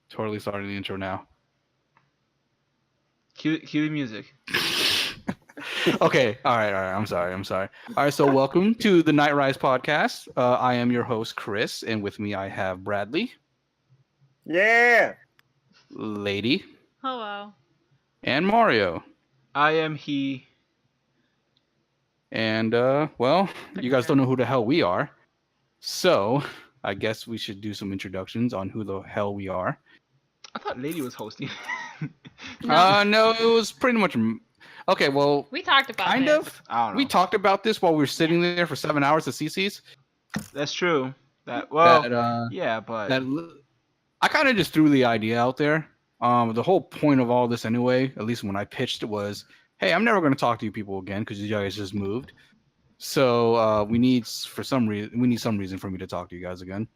Totally starting the intro now. Cue the music. Okay, all right. I'm sorry. All right, so welcome to the Night Rise podcast. I am your host Chris, and with me I have Bradley, Yeah. Lady, Hello. and Mario. I am he. And well, you guys don't know who the hell we are, so I guess we should do some introductions on who the hell we are. I thought Lady was hosting. No, No, it was pretty much. Okay, well, we talked about kind this. of. I don't know. We talked about this while we were sitting there for 7 hours at CC's. That's true. Well, That yeah, but that I kind of just threw the idea out there. The whole point of all this, anyway, at least when I pitched it, was, hey, I'm never going to talk to you people again because you guys just moved. So we need some reason for me to talk to you guys again.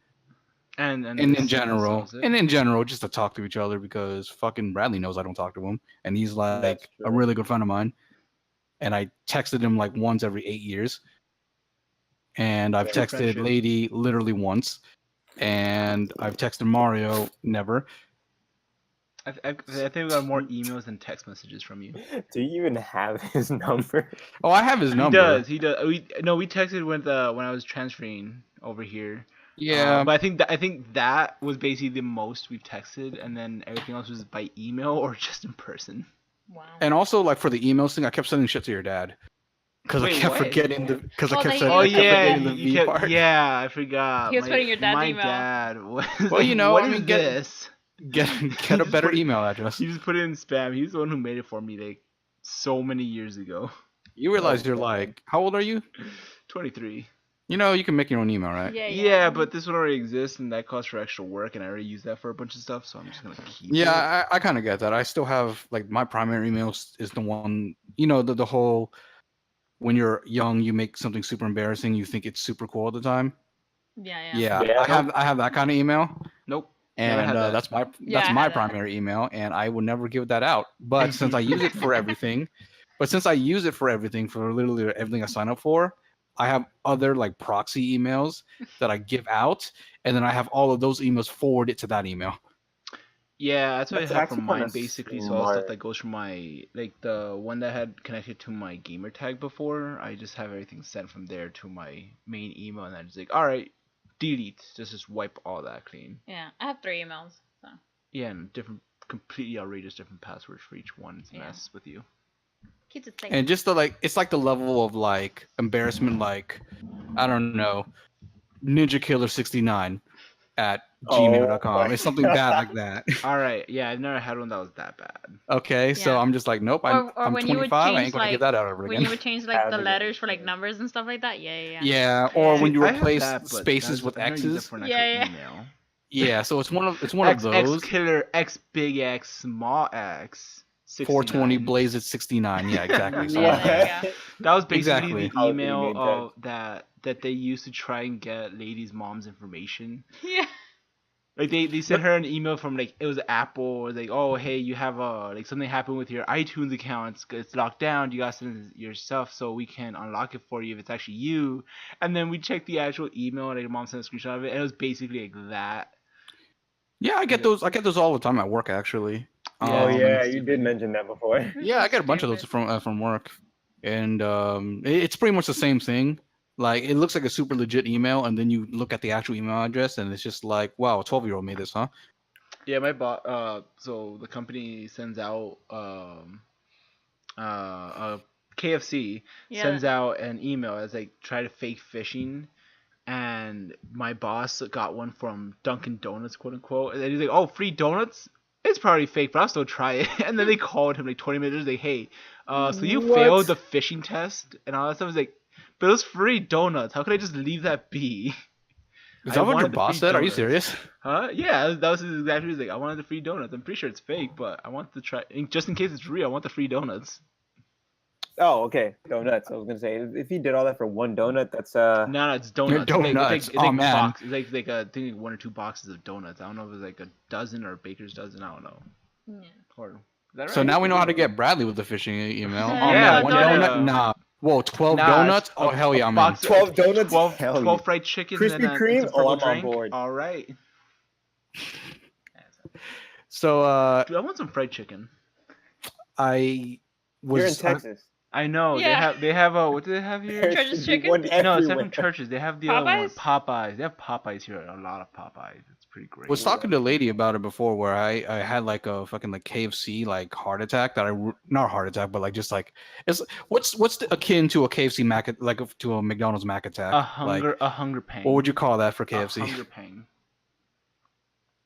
and And in this general, solves it. just to talk to each other because fucking Bradley knows I don't talk to him, and he's like That's a true. really good friend of mine. And I texted him like once every 8 years, and I've Yeah, texted friendship. Lady literally once, and I've texted Mario never. I think we got more emails than text messages from you. Do you even have his number? Oh, I have his number. He does. We texted when I was transferring over here. Yeah, But I think that was basically the most we've texted, and then everything else was by email or just in person. Wow. and also like for the emails thing, I kept sending shit to your dad because I Wait, kept what? forgetting the because I Oh, kept they- saying Oh I kept yeah, forgetting the V part. yeah, I forgot. He was putting your dad's my email. dad was Well, like, you know, what I is mean, get- this? Get a just better put- email address. He just put it in spam. He's the one who made it for me like so many years ago. You realize you're God. like, how old are you? 23. You know, you can make your own email, right? Yeah, but this one already exists, and that costs for extra work, and I already use that for a bunch of stuff, so I'm just gonna keep it. Yeah, I kind of get that. I still have like my primary email is the one, you know, the whole when you're young, you make something super embarrassing, you think it's super cool at the time. Yeah. Yeah, Yeah. I have that kind of email, Nope. Never and had that. that's my Yeah, I my had that. primary email, and I would never give that out. But since I use it for everything, for literally everything I sign up for, I have other like proxy emails that I give out, and then I have all of those emails forwarded to that email. Yeah, that's what That's I have actually from mine kinda basically. So all the stuff smart. that goes from my like the one that had connected to my gamer tag before, I just have everything sent from there to my main email, and I just like, all right, delete, just wipe all that clean. Yeah, I have 3 emails. So Yeah, and different, completely outrageous different passwords for each one to Yeah. mess with you. keeps it safe. And just the like, it's like the level of like embarrassment, like I don't know, Ninja Killer 69 at gmail.com. my It's something bad like that. All right, yeah, I've never had one that was that bad. Okay, so Yeah. I'm just like, nope, I'm Or when you would 25. I ain't change gonna like give that out ever when again. you would change like the Having it. letters for like numbers and stuff like that. Yeah. Yeah, or when you I have replace that, but spaces with I've never used it X's. for an Yeah, actual yeah. email. Yeah, so it's one of X those. killer X big X small X 420 69. Blaze at 69. Yeah, exactly. something Yeah, like there that. you go. That was basically Exactly. the How do you email mean of that they used to try and get Lady's mom's information. Yeah. Like they sent her an email from like it was Apple or like, oh hey, you have like something happened with your iTunes account, it's locked down, you gotta send your stuff so we can unlock it for you if it's actually you. And then we checked the actual email and like mom sent a screenshot of it and it was basically like that. Yeah, I get those. I get those all the time at work, actually. Yeah, Oh it's yeah, stupid. you did mention that before. Yeah, I get a bunch of those Stupid. from work, and it's pretty much the same thing. Like it looks like a super legit email, and then you look at the actual email address, and it's just like, wow, a 12-year-old made this, huh? Yeah, my boss. So the company sends out KFC Yeah. sends out an email as like try to fake phishing, and my boss got one from Dunkin' Donuts, quote unquote, and then he's like, "Oh, free donuts? It's probably fake, but I'll still try it." And then they called him like 20 minutes, like, "Hey, so you What? failed the phishing test and all that stuff." He's like, "But it was free donuts. How could I just leave that be?" Is I that what your wanted the boss free said? Are you donuts. serious? Huh? Yeah, that was exactly. He's like, "I wanted the free donuts. I'm pretty sure it's fake, but I want to try, just in case it's real. I want the free donuts." Oh, okay. Donuts. I was gonna say if he did all that for one donut, that's No, it's donuts. Donuts. It's Oh, like man. box. It's like I think like 1 or 2 boxes of donuts. I don't know if it's like a dozen or a baker's dozen. I don't know. Yeah. Or, is that So right? now we know how to get Bradley with the phishing email. Oh Yeah, man, one donut. donut? Nah. Whoa, 12 Nah, donuts? it's Oh hell yeah, I'm in. box- 12 donuts. 12, Hell 12 yeah. fried chickens Krispy and, and Kreme? some Oh, purple I'm on drink. board. All right. So Dude, I want some fried chicken. I You're in was Texas. I know Yeah. they have what do they have here? There Church's should be chicken? one No, it's not everywhere. from Churches. They have the other one, Popeyes? Popeyes. They have Popeyes here. A lot of Popeyes. It's pretty great. was talking to a lady about it before, where I had like a fucking like KFC like heart attack that not heart attack, but like just like it's akin to a KFC Mac like to a McDonald's Mac attack. A hunger pang. What would you call that for A KFC? hunger pang.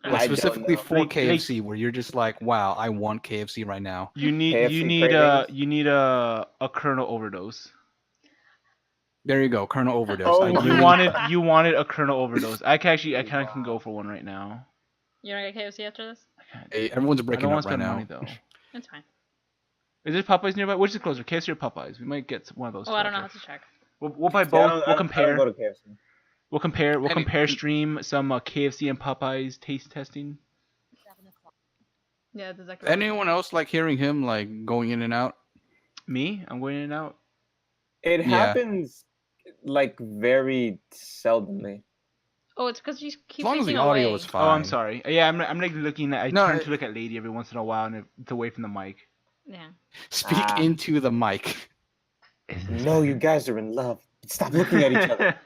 Like I don't specifically know. for Like- KFC, where you're just like, wow, I want KFC right now. You need KFC cravings? a kernel overdose. There you go, Colonel Overdose. Oh I my do- God. You wanted a kernel overdose. I kind of can go for one right now. You don't get KFC after this? Hey, everyone's I don't breaking want up to right spend now. money though. It's fine. Is there Popeyes nearby? Which is closer, KFC or Popeyes? We might get one of those. Oh, I don't know together. how to check. We'll buy See, I both. don't- I We'll don't- I don't compare. go to KFC. We'll compare. We'll Any- compare. Stream some KFC and Popeyes taste testing. Yeah, that's exactly. Anyone else like hearing him like going in and out? Me, I'm going in and out. It Yeah. happens like very seldomly. Oh, it's because you As keep long as the facing audio away. is fine. Oh, I'm sorry. Yeah, I'm like looking at. I No, turn it- to look at Lady every once in a while, and it's away from the mic. Yeah. Speak Ah. into the mic. No, you guys are in love. Stop looking at each other.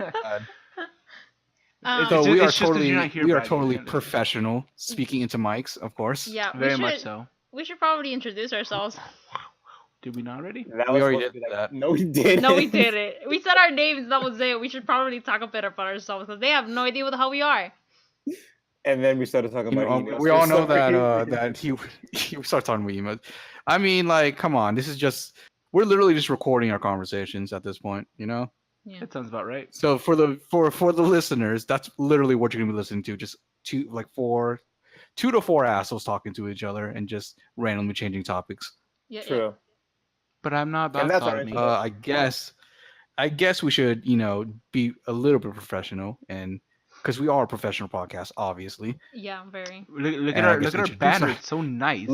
Um, So It's we just- are it's just 'cause totally you're not here, we are Brad, you totally can't listen. professional speaking into mics, of course. yeah, Very we should, much so. We should probably introduce ourselves. Did we not already? That We was already supposed to did be that. No, we didn't. No, we didn't. We said our names. That was it. We should probably talk a bit about ourselves because they have no idea what the hell we are. And then we started talking You about know, emails. we all know Sorry. that he start talking about emails. I mean, like, come on, this is just we're literally just recording our conversations at this point, you know. Yeah. That sounds about right. So for the listeners, that's literally what you're gonna be listening to. Just two to four assholes talking to each other and just randomly changing topics. Yeah. True. But I'm not about And that's sodomy. alright. I guess we should, be a little bit professional, and because we are a professional podcast, obviously. Yeah, very. Look And I at guess our introduce banner. our- It's so nice.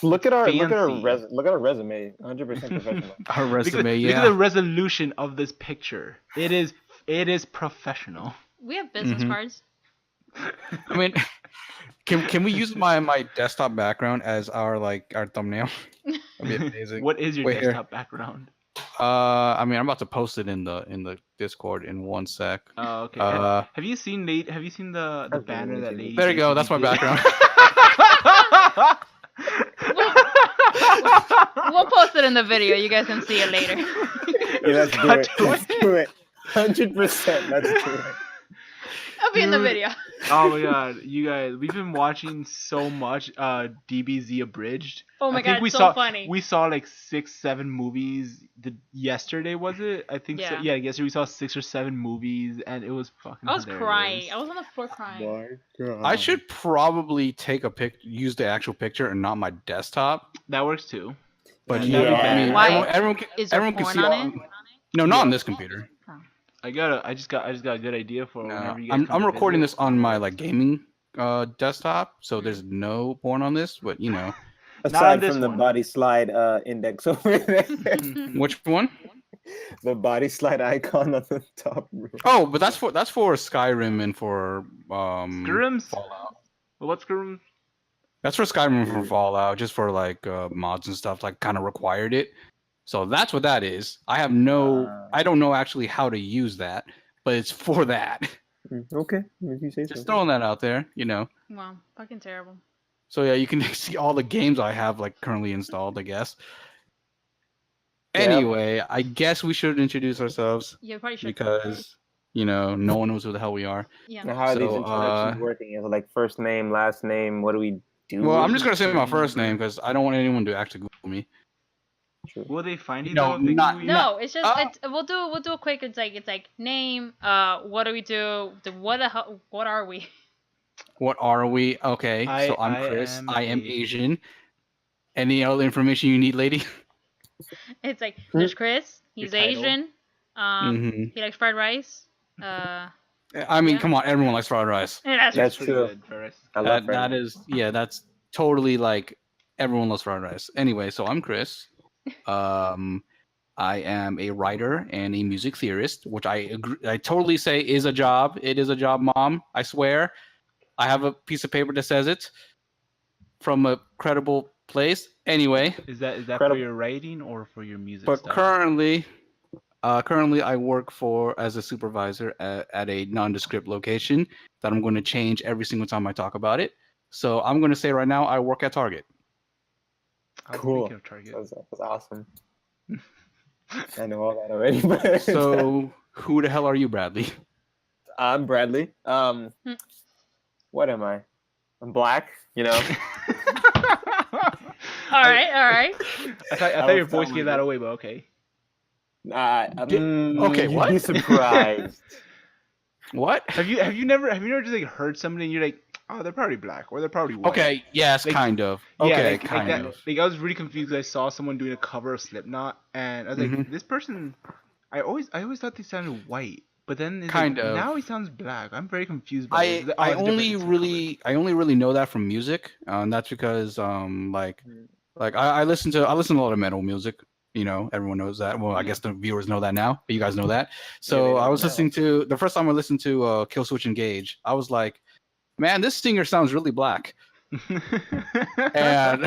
Look at our Fancy. resume. 100% professional. Our resume, Look yeah. at the resolution of this picture. It is professional. We have business Mhm. cards. I mean, can we use my desktop background as our thumbnail? That'd be amazing. What is your Wait, here. desktop background? I mean, I'm about to post it in the Discord in 1 sec. Oh, okay. Uh, Have you seen Have you seen the Okay, banner that Lady? There you go, that's my basically background. We'll post it in the video. You guys can see it later. Yeah, let's do Cut it. to Let's do it. 100%. Let's do it. It'll be in the Dude. video. Oh my god, you guys, we've been watching so much DBZ abridged. Oh my I think god, we it's so saw funny. we saw like 6-7 movies. Yesterday was it? I think so. Yeah. Yeah, yesterday we saw 6 or 7 movies, and it was fucking. I was hilarious. crying. I was on the floor crying. I should probably take use the actual picture and not my desktop. That works too. But Yeah. I mean, Why? everyone Is there everyone can porn see on all. it? No, not on this computer. I just got a good idea for No, whenever you guys. I'm come to recording visit. this on my gaming desktop, so there's no porn on this. But Not Aside this from the one. body slide index over there, which one? the body slide icon on the top row. Oh, but that's for Skyrim and for Scrims? Fallout. Well, what's Scrims? That's for Skyrim and for Fallout, just for mods and stuff. Kind of required it. So that's what that is. I don't know actually how to use that, but it's for that. Okay, if you say Just so. throwing that out there, Wow, fucking terrible. So yeah, you can see all the games I have currently installed, I guess. Yeah. Anyway, I guess we should introduce ourselves Yeah, probably should. because no one knows who the hell we are. Yeah. Now, how are these So, introductions working? Is it like first name, last name? What do we do? Well, I'm just gonna say my first name because I don't want anyone to actually Google me. True. Will they find you? No, though if they not- Google you? No, it's just Oh. we'll do a quick. It's like name. What do we do? What are we? What are we? Okay, so I'm I Chris. am I am Asian. Asian. Any other information you need, lady? It's like there's Chris. He's Your title? Asian. Mhm. He likes fried rice. I mean, Yeah. come on, everyone likes fried rice. And that's That's Pretty true. good, Perez. I love That fried is, that's totally everyone loves fried rice. Anyway, so I'm Chris. I am a writer and a music theorist, which I totally say is a job. It is a job, Mom. I swear. I have a piece of paper that says it. from a credible place. Anyway, Is that for Incredible. your writing or for your music but stuff? currently I work as a supervisor at a nondescript location that I'm going to change every single time I talk about it. So I'm going to say right now I work at Target. I was Cool. thinking of Target. That's awesome. I know all that already. But So who the hell are you, Bradley? I'm Bradley. What am I? I'm black. You know. All right. I thought your voice gave that away, but okay. Okay, you'd what? be surprised. What? Have you never just like heard somebody and you're like, oh, they're probably black or they're probably white. Okay, yes, Like, kind of. Yeah, Okay, like kind that. of. Like I was really confused because I saw someone doing a cover of Slipknot, and I was like, Mhm. this person. I always thought they sounded white, but then it's Kind like, of. now he sounds black. I'm very confused by it. It's I different. only It's a cover. really know that from music, and that's because like I listen to a lot of metal music. You know, everyone knows that. Well, I Yeah. guess the viewers know that now, but you guys know that. Yeah, So they know I was now. listening to the first time I listened to Killswitch Engage. I was like, man, this singer sounds really black. And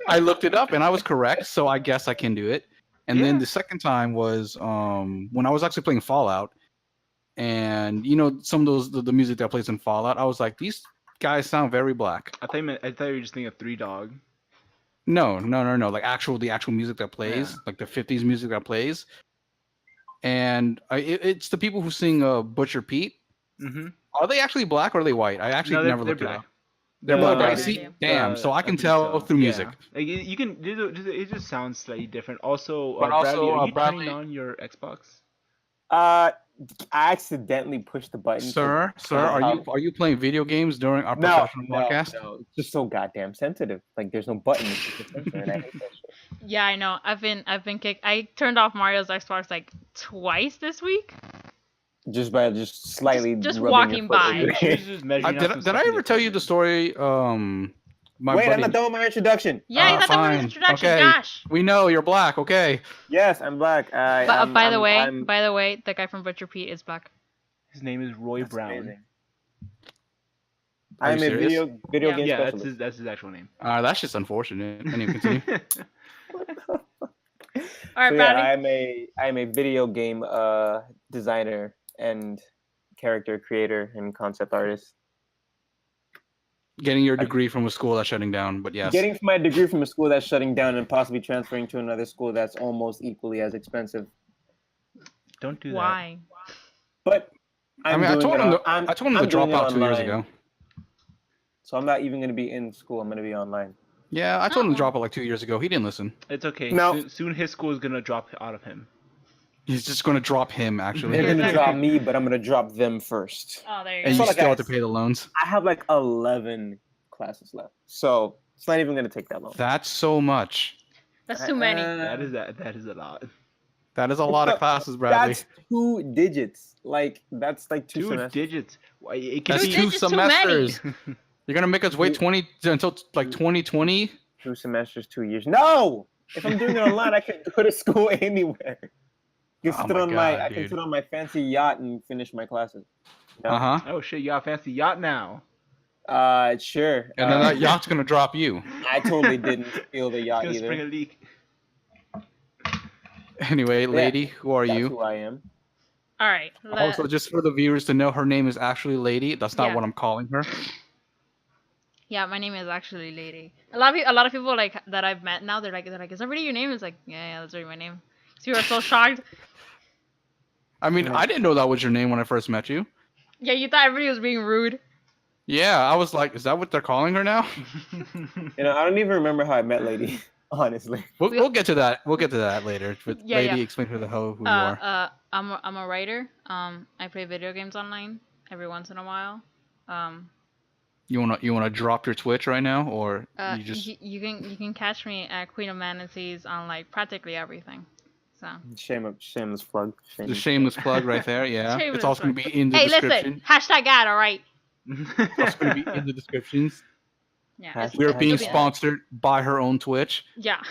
I looked it up, and I was correct. So I guess I can do it. And then Yeah. the second time was when I was actually playing Fallout, and you know some of the music that plays in Fallout. I was like, these guys sound very black. I thought you were just thinking of Three Dog. No. Like the actual music that plays, Yeah. like the '50s music that plays, and it's the people who sing Butcher Pete. Mm-hmm. Are they actually black or are they white? I actually No, never they're looked it black. up. They're No, black, no, right? no See, idea. damn. So I can believe tell so. through Yeah. music. Like you can. It just sounds slightly different. Also, But also, Bradley, are you Bradley- turning on your Xbox? I accidentally pushed the button. Sir, are you playing video games during our No, professional no, podcast? no. It's just so goddamn sensitive. Like there's no button. It's just a sensor, and I hate that shit. Yeah, I know. I've been kicked. I turned off Mario's Xbox like twice this week. Just by slightly Just rubbing walking your foot by. into She it. was just measuring out some Did I stuff in ever tell you the apartment. story? My Wait, I'm buddy, not done with my introduction. Yeah, I thought that was fine. his introduction. Okay. Gosh. we know you're black. Okay. Yes, I'm black. But by the way, the guy from Butcher Pete is black. His name is Roy That's Brown. amazing. Are you I'm a serious? video Yeah. game Yeah, specialist. that's his actual name. That's just unfortunate. Anyway, continue. All right, So Bradley. I'm a video game designer and character creator and concept artist. Getting your degree from a school that's shutting down, but yes. Getting my degree from a school that's shutting down and possibly transferring to another school that's almost equally as expensive. Don't do that. Why? But I told him to drop doing it out 2 years online. ago. So I'm not even going to be in school. I'm going to be online. Yeah, I told him to Oh. drop it like 2 years ago. He didn't listen. It's okay. No. Soon his school is gonna drop out of him. He's just going to drop him, actually. They're Yeah, going to exactly. drop me, but I'm going to drop them first. Oh, there you And go. you So, still have guys- to pay the loans. I have like 11 classes left. So it's not even going to take that long. That's so much. That's too many. That is a lot. That is a lot of classes, Bradley. That's 2 digits. Like that's like 2 Two semesters. digits. Why, it can That's be. 2 digits too many. semesters. You're going to make us wait 20 until like 2020? 2 semesters, 2 years. No! If I'm doing it online, I can go to school anywhere. I can Oh sit my on God, I can dude. sit on my fancy yacht and finish my classes. You know? Uh-huh. Oh shit! You got a fancy yacht now. Sure. And then that yacht's going to drop you. I totally didn't steal the It's yacht gonna spring a either. leak. Anyway, lady, who are That's you? who I am. All right. Also, just for the viewers to know, her name is actually Lady. That's not Yeah. what I'm calling her. Yeah, my name is actually Lady. A lot of people like that I've met now. They're like, is that really your name? It's like, yeah, that's really my name. So you were so shocked. I mean, I didn't know that was your name when I first met you. Yeah, you thought everybody was being rude. Yeah, I was like, is that what they're calling her now? You know, I don't even remember how I met Lady, honestly. We'll get to that. We'll get to that later. But Yeah, Lady, yeah. explain who you are. I'm a writer. I play video games online every once in a while. You wanna drop your Twitch right now, or you just you can catch me at Queen of Manatees on like practically everything. So Shameless plug. the shameless plug right there? Yeah, Shameless it's also gonna plug. be in the Hey, description. listen, hashtag ad, all right? It's also gonna be in the descriptions. Yeah, Hashtag We're being it'll be- sponsored by her own Twitch. Yeah,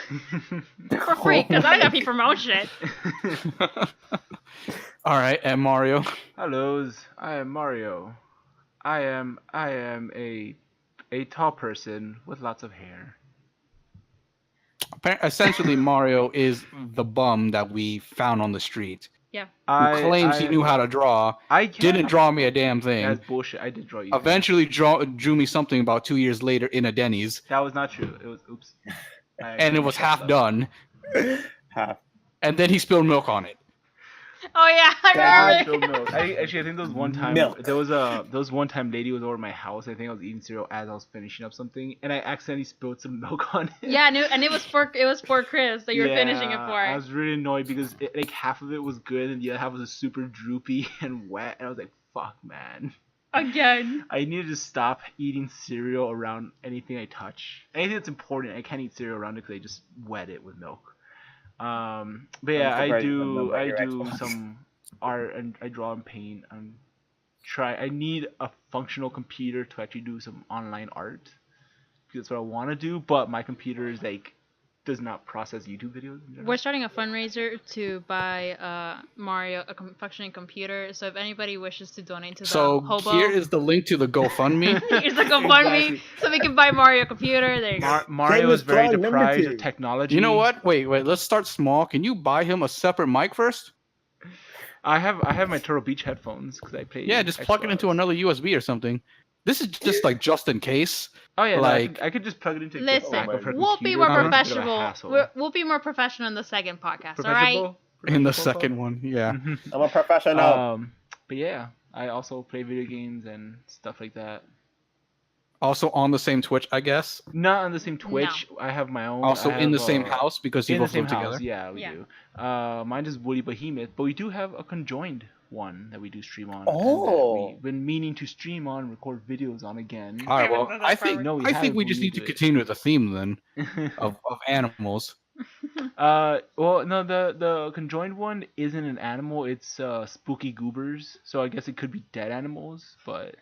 for free, because I gotta be promote shit. All right, and Mario. Hellos, I am Mario. I am a A tall person with lots of hair. Essentially, Mario is the bum that we found on the street who claims he knew how to draw, didn't draw me a damn thing. That's bullshit. I did draw you. Eventually drew me something about 2 years later in a Denny's. That was not true. It was oops. And it was half done. Half. And then he spilled milk on it. Oh yeah, I remember. Milk. I think there was one time Milk. there was one time lady was over at my house. I think I was eating cereal as I was finishing up something, and I accidentally spilled some milk on it. Yeah, and it was for Chris that you were finishing it for. I was really annoyed because like half of it was good and the other half was super droopy and wet, and I was like, "Fuck, man." Again. I needed to stop eating cereal around anything I touch. Anything that's important, I can't eat cereal around it because I just wet it with milk. But yeah, I do some art and I draw and paint. I need a functional computer to actually do some online art because that's what I want to do. But my computer is like does not process YouTube videos. We're starting a fundraiser to buy Mario a functioning computer. So if anybody wishes to donate to the hobo, here is the link to the GoFundMe. here's the GoFundMe, so we can buy Mario a computer. There you go. Mario is very deprived of technology. You know what? Wait. Let's start small. Can you buy him a separate mic first? I have my Turtle Beach headphones because I play. Yeah, just plug it into another USB or something. This is just like just in case. Oh yeah, like no, I could just plug it into. Listen, we'll be more professional. We'll be more professional in the second podcast. All right. In the second one, yeah. I'm a professional. But yeah, I also play video games and stuff like that. Also on the same Twitch, I guess. Not on the same Twitch. No. I have my own. Also in the same house because you both live together. Yeah, we do. Mine is Woody Behemoth, but we do have a conjoined one that we do stream on. We've been meaning to stream on, and record videos on again. All right, well, I think we just need to continue the theme then of animals. Well, no, the conjoined one isn't an animal. It's spooky goobers. So I guess it could be dead animals, but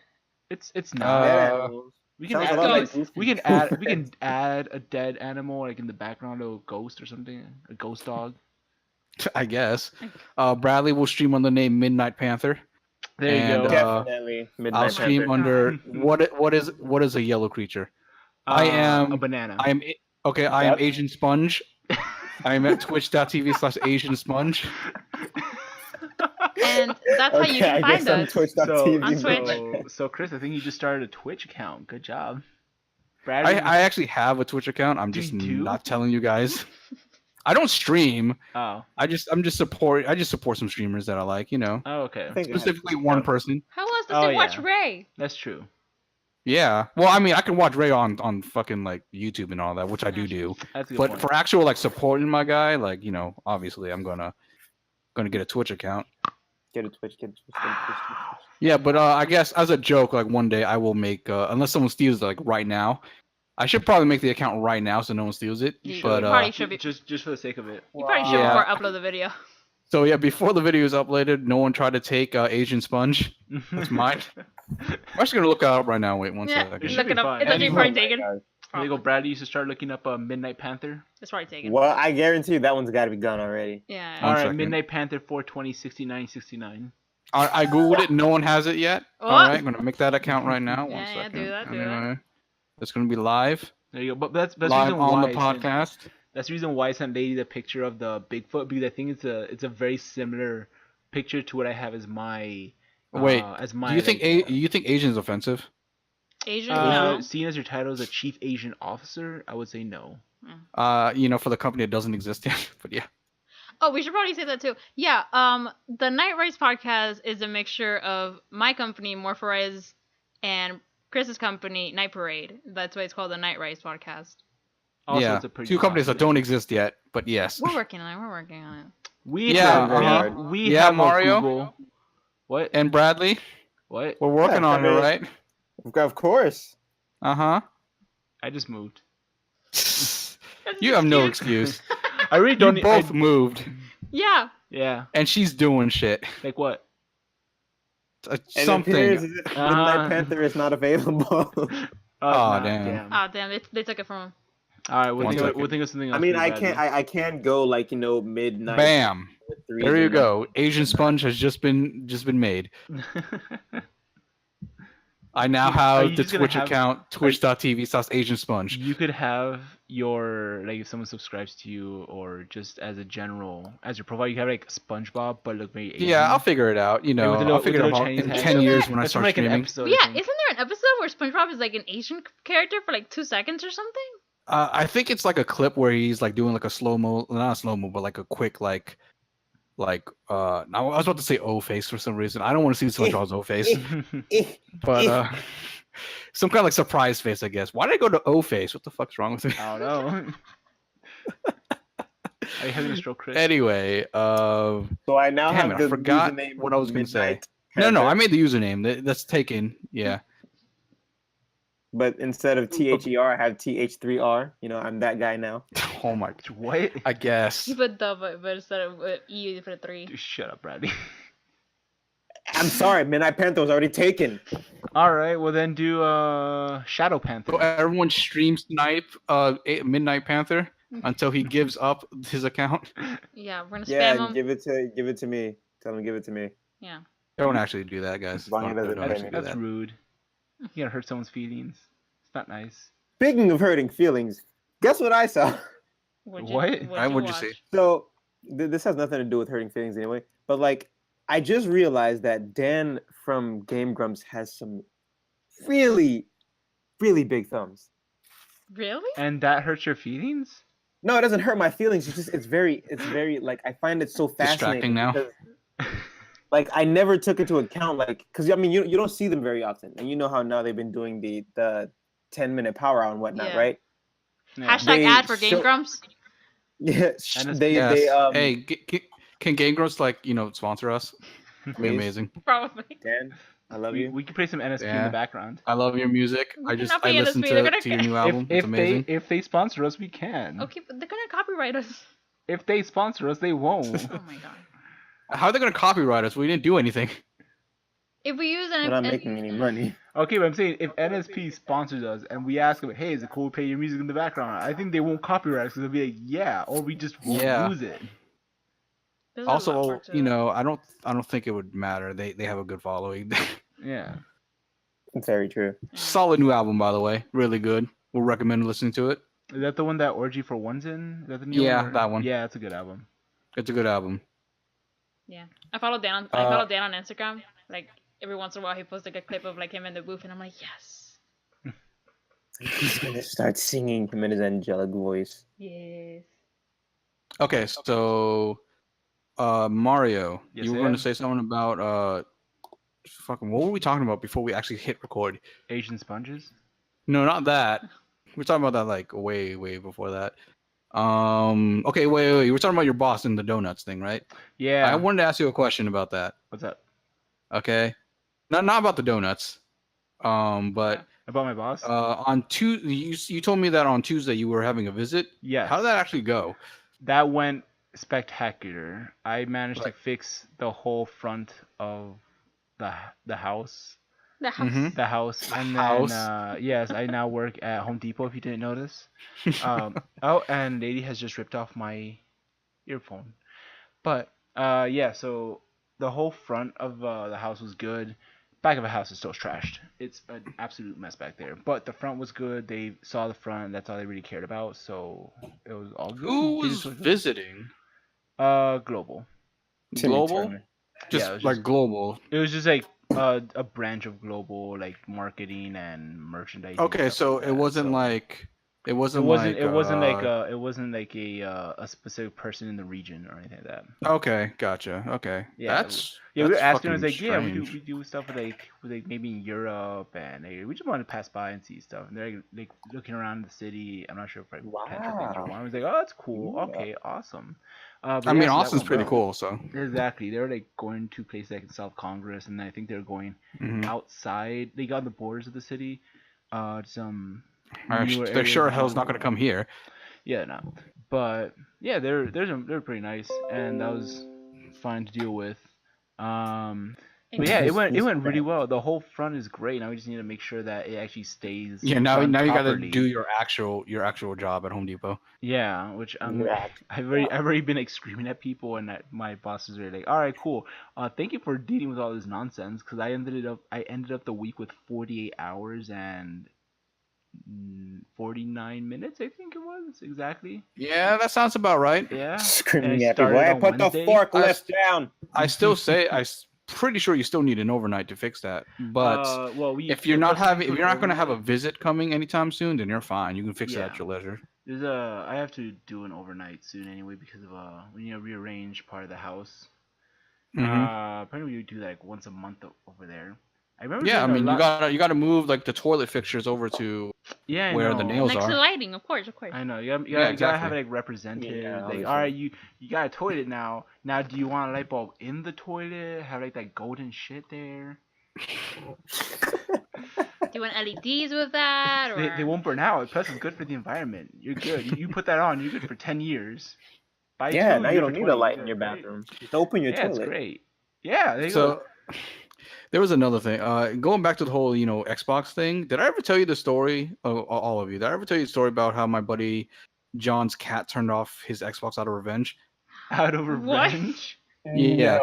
it's not. We can add a dead animal like in the background of a ghost or something, a ghost dog. I guess. Bradley will stream on the name Midnight Panther. There you go. Definitely Midnight I'll stream Panther. under what is a yellow creature? I am a banana. I am Asian Sponge. I am at twitch.tv/Asian Sponge. And that's how you can find us. On Twitch. So Chris, I think you just started a Twitch account. Good job. I actually have a Twitch account. I'm just not telling you guys. I don't stream. Oh. I just support some streamers that I like, you know. Oh, okay. Specifically one person. How else does he watch Ray? That's true. Yeah. Well, I mean, I can watch Ray on fucking like YouTube and all that, which I do. That's a good but point. for actual like supporting my guy, like, you know, obviously I'm gonna get a Twitch account. Get a Twitch. Yeah, but I guess as a joke, like one day I will make unless someone steals it, like right now. I should probably make the account right now so no one steals it. But probably should be just for the sake of it. You probably should before I upload the video. So yeah, before the video is uploaded, no one tried to take Asian Sponge. That's mine. I'm actually gonna look it up right now. Wait 1 second. Look it up. It's actually probably taken. There you go, Brad. You used to start looking up Midnight Panther. It's probably taken. Well, I guarantee you that one's got to be gone already. Yeah. All right, Midnight Panther 4206969. I googled it. No one has it yet. All right, I'm gonna make that account right now. One second. Do that. It's gonna be live. There you go. But that's live reason on why the podcast. That's the reason why I sent Lady the picture of the Bigfoot, because I think it's a very similar picture to what I have as my. Wait. As my. Do you think you think Asian is offensive? Asian? No. Seeing as your title is a chief Asian officer, I would say no. You know, for the company that doesn't exist yet, but yeah. Oh, we should probably say that too. Yeah, the Night Rise podcast is a mixture of my company, Morpha, and Chris's company, Night Parade. That's why it's called the Night Rise podcast. Also, yeah, it's a pretty two companies that don't exist yet, but yes. We're working on it. We have Mario. Google. What? And Bradley. What? We're working on it, right? Of course. I just moved. You have no excuse. I really don't. You both moved. Yeah. Yeah. And she's doing shit. Like what? Something. Midnight Panther is not available. Oh damn. Oh damn! They took it from him. All right, we'll think of something else. I mean, I can't go like, you know, midnight. Bam. There you go. Asian Sponge has just been made. I now Are have you the just gonna Twitch have- account, twitch.tv/AsianSponge. You could have your like if someone subscribes to you or just as a general as your profile, you have like SpongeBob, but look very Asian. Yeah, I'll figure it out. You Like, know, with the I'll little, with figure the it little out Chinese in hat. 10 years when I That's from start like an streaming. episode. Yeah, I think. isn't there an episode where SpongeBob is like an Asian character for like 2 seconds or something? I think it's like a clip where he's like doing like a slow mo, not a slow mo, but like a quick I was about to say O face for some reason. I don't want to see SpongeBob's O face, but some kind of like surprise face, I guess. Why did I go to O face? What the fuck's wrong with me? I don't know. Are you having a stroke, Chris? Anyway, So I now damn have it, I the forgot username what I was gonna say. Midnight No, Panther, I made the username. That's taken. Yeah. but instead of THER, I have TH3R. You know, I'm that guy now. Oh my. What? I guess. You put the but instead of E, you put a 3. Dude, shut up, Bradley. I'm sorry, Midnight Panther was already taken. All right, well then do Shadow Panther. So everyone stream snipe Midnight Panther until he gives up his account. Yeah, we're gonna Yeah, spam him. give it to me. Tell him give it to me. Yeah. Don't actually do that, guys. As long as it doesn't Don't hurt actually do That's that. rude. You gotta hurt someone's feelings. It's not nice. Speaking of hurting feelings, guess what I saw? What'd What? What'd you see? watch? So this has nothing to do with hurting feelings anyway. But like, I just realized that Dan from Game Grumps has some really, really big thumbs. Really? And that hurts your feelings? No, it doesn't hurt my feelings. It's very like I find it so fascinating Distracting now. because, like, I never took into account because I mean you don't see them very often, and you know how now they've been doing the 10-minute power hour and whatnot, Yeah. right? Yeah. Hashtag They ad for Game show- Grumps. Yeah, And it's- they Yes. Hey, can Game Grumps sponsor us? That'd be Please. amazing. Probably. Dan, I love we, you. we can play some NSP in Yeah. the background. I love your music. We I cannot play listened NSP, they're gonna to your new album. If It's amazing. if they sponsor us, we can. Okay, but they're gonna copyright us. If they sponsor us, they won't. Oh my god. How are they gonna copyright us? We didn't do anything. If we use We're not making any money. Okay, but I'm saying if NSP sponsors us and we ask them, hey, is it cool to play your music in the background? I think they won't copyright us because they'll be like, yeah, or we just won't Yeah. use it. There's a lot Also, more to it. I don't think it would matter. They have a good following. Yeah. It's very true. Solid new album, by the way. Really good. We'll recommend listening to it. Is that the one that Orgy for One's in? Is that the new Yeah, one? or- that one. Yeah, it's a good album. It's a good album. Yeah. I follow Dan on Instagram. Like every once in a while he posts like a clip of like him in the booth and I'm like, yes. He's gonna start singing him in his angelic voice. Yes. Okay, so Mario, Yes, you were I going am. to say something about fucking what were we talking about before we actually hit record? Asian sponges? No, not that. We were talking about that like way before that. Okay, wait. You were talking about your boss and the donuts thing, right? Yeah. I wanted to ask you a question about that. What's up? Okay, not about the donuts. But About my boss? on Tuesday, you told me that on Tuesday you were having a visit. Yes. How did that actually go? That went spectacular. I managed to Like- fix the whole front of the house. The house. Mhm. The house. And house. then yes, I now work at Home Depot if you didn't notice. And Lady has just ripped off my earphone. But yeah, so the whole front of the house was good. Back of the house is still trashed. It's an absolute mess back there. But the front was good. They saw the front. That's all they really cared about. So it was all good. Who They was just- visiting? Global. Timmy Global? Turner. Just Yeah, it was like just- global. It was just like a branch of Global, like marketing and merchandising. Okay, stuff so like it that. wasn't So- like it It wasn't wasn't. like It wasn't like a specific person in the region or anything like that. Okay, gotcha. Okay, Yeah, that's Yeah, we were that's asking. I was fucking like, yeah, strange. we do stuff with like maybe in Europe, and we just wanted to pass by and see stuff. And they're like looking around the city. I'm not sure if I Wow. I was like, oh, that's cool. Yeah. Okay, awesome. But I mean, yeah, so that Austin's went pretty well. cool. So Exactly. They were like going to places like in South Congress, and I think they were going mhm. outside. They got on the borders of the city. Some They're newer they're areas sure of hell's town. not gonna come here. Yeah, no. But yeah, they're pretty nice, and that was fine to deal with. But yeah, it went Mr. really Krabs. well. The whole front is great. Now we just need to make sure that it actually stays Yeah, done now you got to properly. do your actual job at Home Depot. Yeah, which You're act- I've already been like screaming at people, and that my bosses are like, all right, cool. Thank you for dealing with all this nonsense, because I ended up the week with 48 hours and 49 minutes, I think it was exactly. Yeah, that sounds about right. Yeah, and Screaming I at people, started hey, on put the Wednesday. forklift down. I still say pretty sure you still need an overnight to fix that. But Well, if you're not plus we if took you're not going to have a overnight. visit coming anytime soon, then you're fine. You can fix it Yeah. at your leisure. I have to do an overnight soon anyway because of we need to rearrange part of the house. Apparently we do like once a month over there. I remember Yeah, I doing a mean lot. you gotta move like the toilet fixtures over to Yeah, I where the know. nails Next to are. lighting, of course. I know. Yeah, You gotta exactly. have it like represented. Yeah, Like, obviously. all right, you got a toilet now. Now, do you want a light bulb in the toilet? Have like that golden shit there? Do you want LEDs with that? Or... They won't burn out. Plus, it's good for the environment. You're good. You put that on, you're good for 10 years. Buy Yeah, two, now you're you good don't for need 20. a light in Yeah, your great. bathroom. Just open your Yeah, it's toilet. great. Yeah, there you go. So there was another thing. Going back to the whole Xbox thing. Did I ever tell you the story? All of you. Did I ever tell you the story about how my buddy John's cat turned off his Xbox out of revenge? Out of What? revenge. Yeah.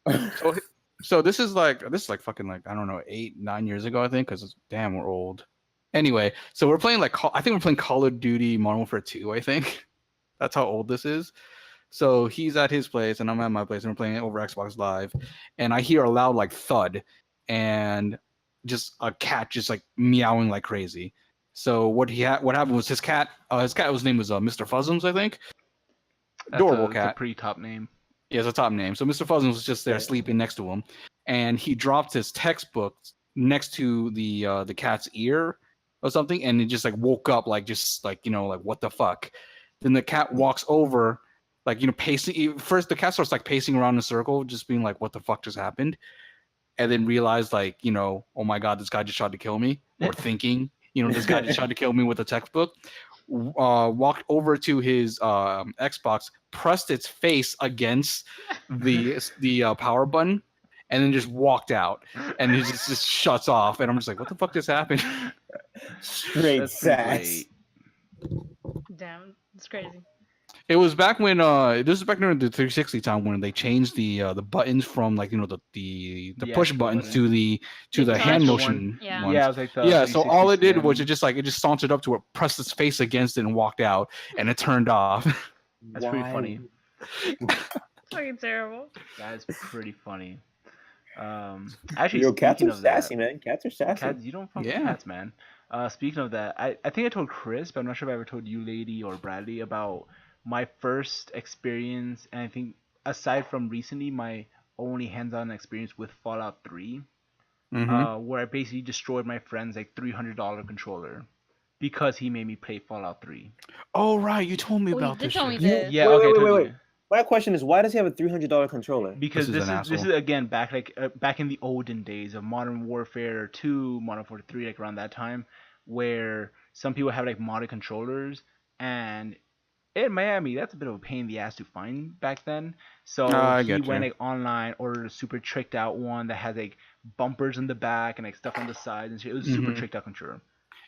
No. So this is like fucking like I don't know 8-9 years ago I think because damn we're old. Anyway, so we're playing like I think we're playing Call of Duty Modern Warfare 2 I think. That's how old this is. So he's at his place and I'm at my place and we're playing it over Xbox Live, and I hear a loud like thud, and just a cat just like meowing like crazy. So what happened was his cat his name was Mr. Fuzzums I think. Adorable That's cat. a pretty top name. He has a top name. So Mr. Fuzzins was just there Yeah. sleeping next to him, and he dropped his textbook next to the cat's ear or something, and it just like woke up like just like like what the fuck. Then the cat walks over, like pacing. First, the cat starts like pacing around in a circle, just being like, "What the fuck just happened?" And then realized like oh my god, this guy just tried to kill me, or thinking this guy just tried to kill me with a textbook. Walked over to his Xbox, pressed its face against the power button, and then just walked out. And it just shuts off. And I'm just like, what the fuck just happened? Straight That's pretty sass. great. Damn, it's crazy. It was back when this was back during the 360 time when they changed the buttons from like the push actual buttons button. to the The hand touch motion Yeah. ones. Yeah, it was like the Yeah, so all it did 360 was it just sauntered up to it, pressed its face against it, and walked out, and it turned off. That's pretty funny. Fucking terrible. That's pretty funny. Actually, Yo, cats speaking are of that, sassy, man. Cats are sassy. cats, you don't fuck with Yeah. cats, man. Speaking of that, I think I told Chris, but I'm not sure if I ever told you, Lady or Bradley, about my first experience, and I think aside from recently, my only hands-on experience with Fallout 3, where I basically destroyed my friend's like $300 controller because he made me play Fallout 3. Oh right, you told me Oh, you about did this tell me shit. this. Yeah, Wait, okay, wait, I told wait, you. wait. My question is, why does he have a $300 controller? Because This is an this asshole. is again back in the olden days of Modern Warfare 2, Modern Warfare 3, like around that time, where some people have like modded controllers, and in Miami that's a bit of a pain in the ass to find back then. So I he get went you. like online, ordered a super tricked out one that had like bumpers in the back and like stuff on the sides and shit. It was a super tricked out controller.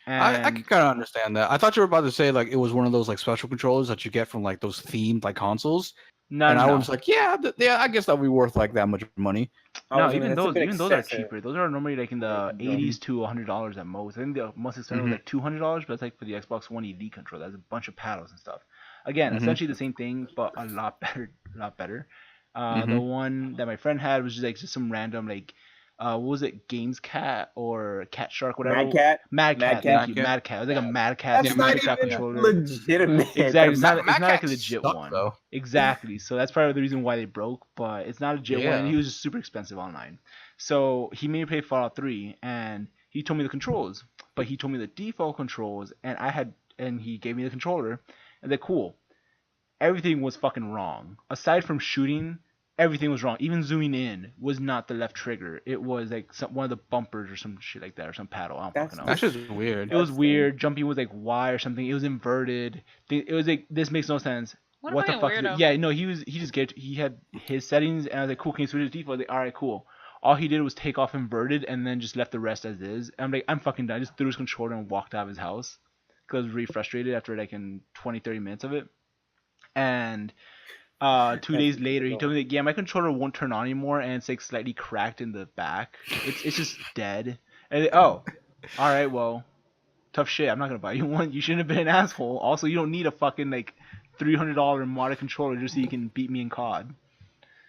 I And can kind of understand that. I thought you were about to say like it was one of those like special controllers that you get from like those themed like consoles. no, And I no, was like, yeah, I guess that'd be worth like that much money. no, That's a bit even those are excessive. cheaper. Those are normally like in the $80s to $100 at most. I think the most expensive was like $200, but it's like for the Xbox One Elite controller. That's a bunch of paddles and stuff. Again, essentially the same thing, but a lot better. The one that my friend had was just some random like, what was it, Games Cat or Cat Shark, whatever. Mad Cat? Mad Cat. Mad Thank you, Cat? Mad Cat. It was like a Mad Cat. That's super not tricked out even controller. legitimate. Exactly. It's Mad not like a Cats legit suck, one. though. Exactly. So that's probably the reason why they broke, but it's not a legit one. And he was just super expensive online. So he made me play Fallout 3, and he told me the controls, but he told me the default controls, and he gave me the controller, and they're cool. Everything was fucking wrong. Aside from shooting, everything was wrong. Even zooming in was not the left trigger. It was like one of the bumpers or some shit like that, or some paddle. I don't fucking know. That's just weird. It was weird. Jumping was like Y or something. It was inverted. It was like, this makes no sense. What a What the fucking fuck? weirdo. Yeah, no, he had his settings, and I was like, cool. Can you switch to default? Like, all right, cool. all he did was take off inverted and then just left the rest as is. And I'm like, I'm fucking done. I just threw his controller and walked out of his house because I was really frustrated after like in 20-30 minutes of it. And 2 days later, he told me that yeah, my controller won't turn on anymore, and it's like slightly cracked in the back. It's just dead. And all right, well, tough shit. I'm not gonna buy you one. You shouldn't have been an asshole. Also, you don't need a fucking like $300 modded controller just so you can beat me in COD.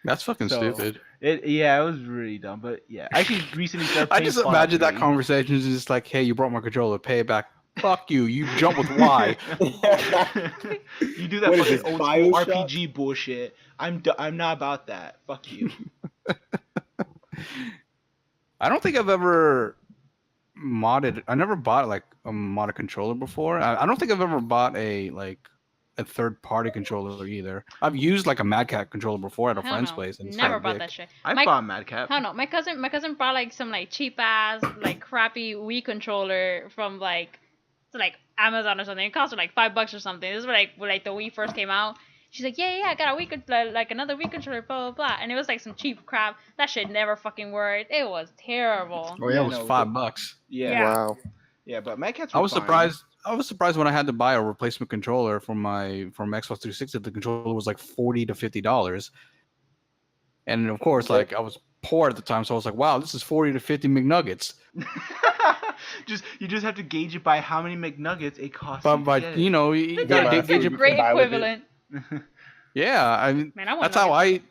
That's fucking stupid. It was really dumb. But yeah, I actually recently started I playing just Fallout imagine that 3. conversation is just like, hey, you brought my controller, pay it back. Fuck you. You jump with Y. You do that What is fucking this, old school Bioshock? RPG bullshit. I'm not about that. Fuck you. I don't think I've ever modded. I never bought like a modded controller before. I don't think I've ever bought a third-party controller either. I've used like a Mad Cat controller before at a Hell friend's no. place. And it's Never kinda bought dick. that shit. I bought Madcap. Hell no. My cousin brought like some like cheap ass like crappy Wii controller from like Amazon or something. It cost her like $5 or something. This is when the Wii first came out. She's like, yeah, I got a Wii like another Wii controller, blah blah blah, and it was like some cheap crap. That shit never fucking worked. It was terrible. Oh yeah, it was no, $5. Yeah. Wow. Yeah, but Madcats I were was fine. surprised. I was surprised when I had to buy a replacement controller from Xbox 360. The controller was like $40 to $50, and of course, like I was poor at the time, so I was like, wow, this is 40 to 50 McNuggets. You just have to gauge it by how many McNuggets it costs. But you know, you Yeah, gotta that's gauge a it. Great buy with it. equivalent. Yeah, I mean, Man, I want that's how nuggets.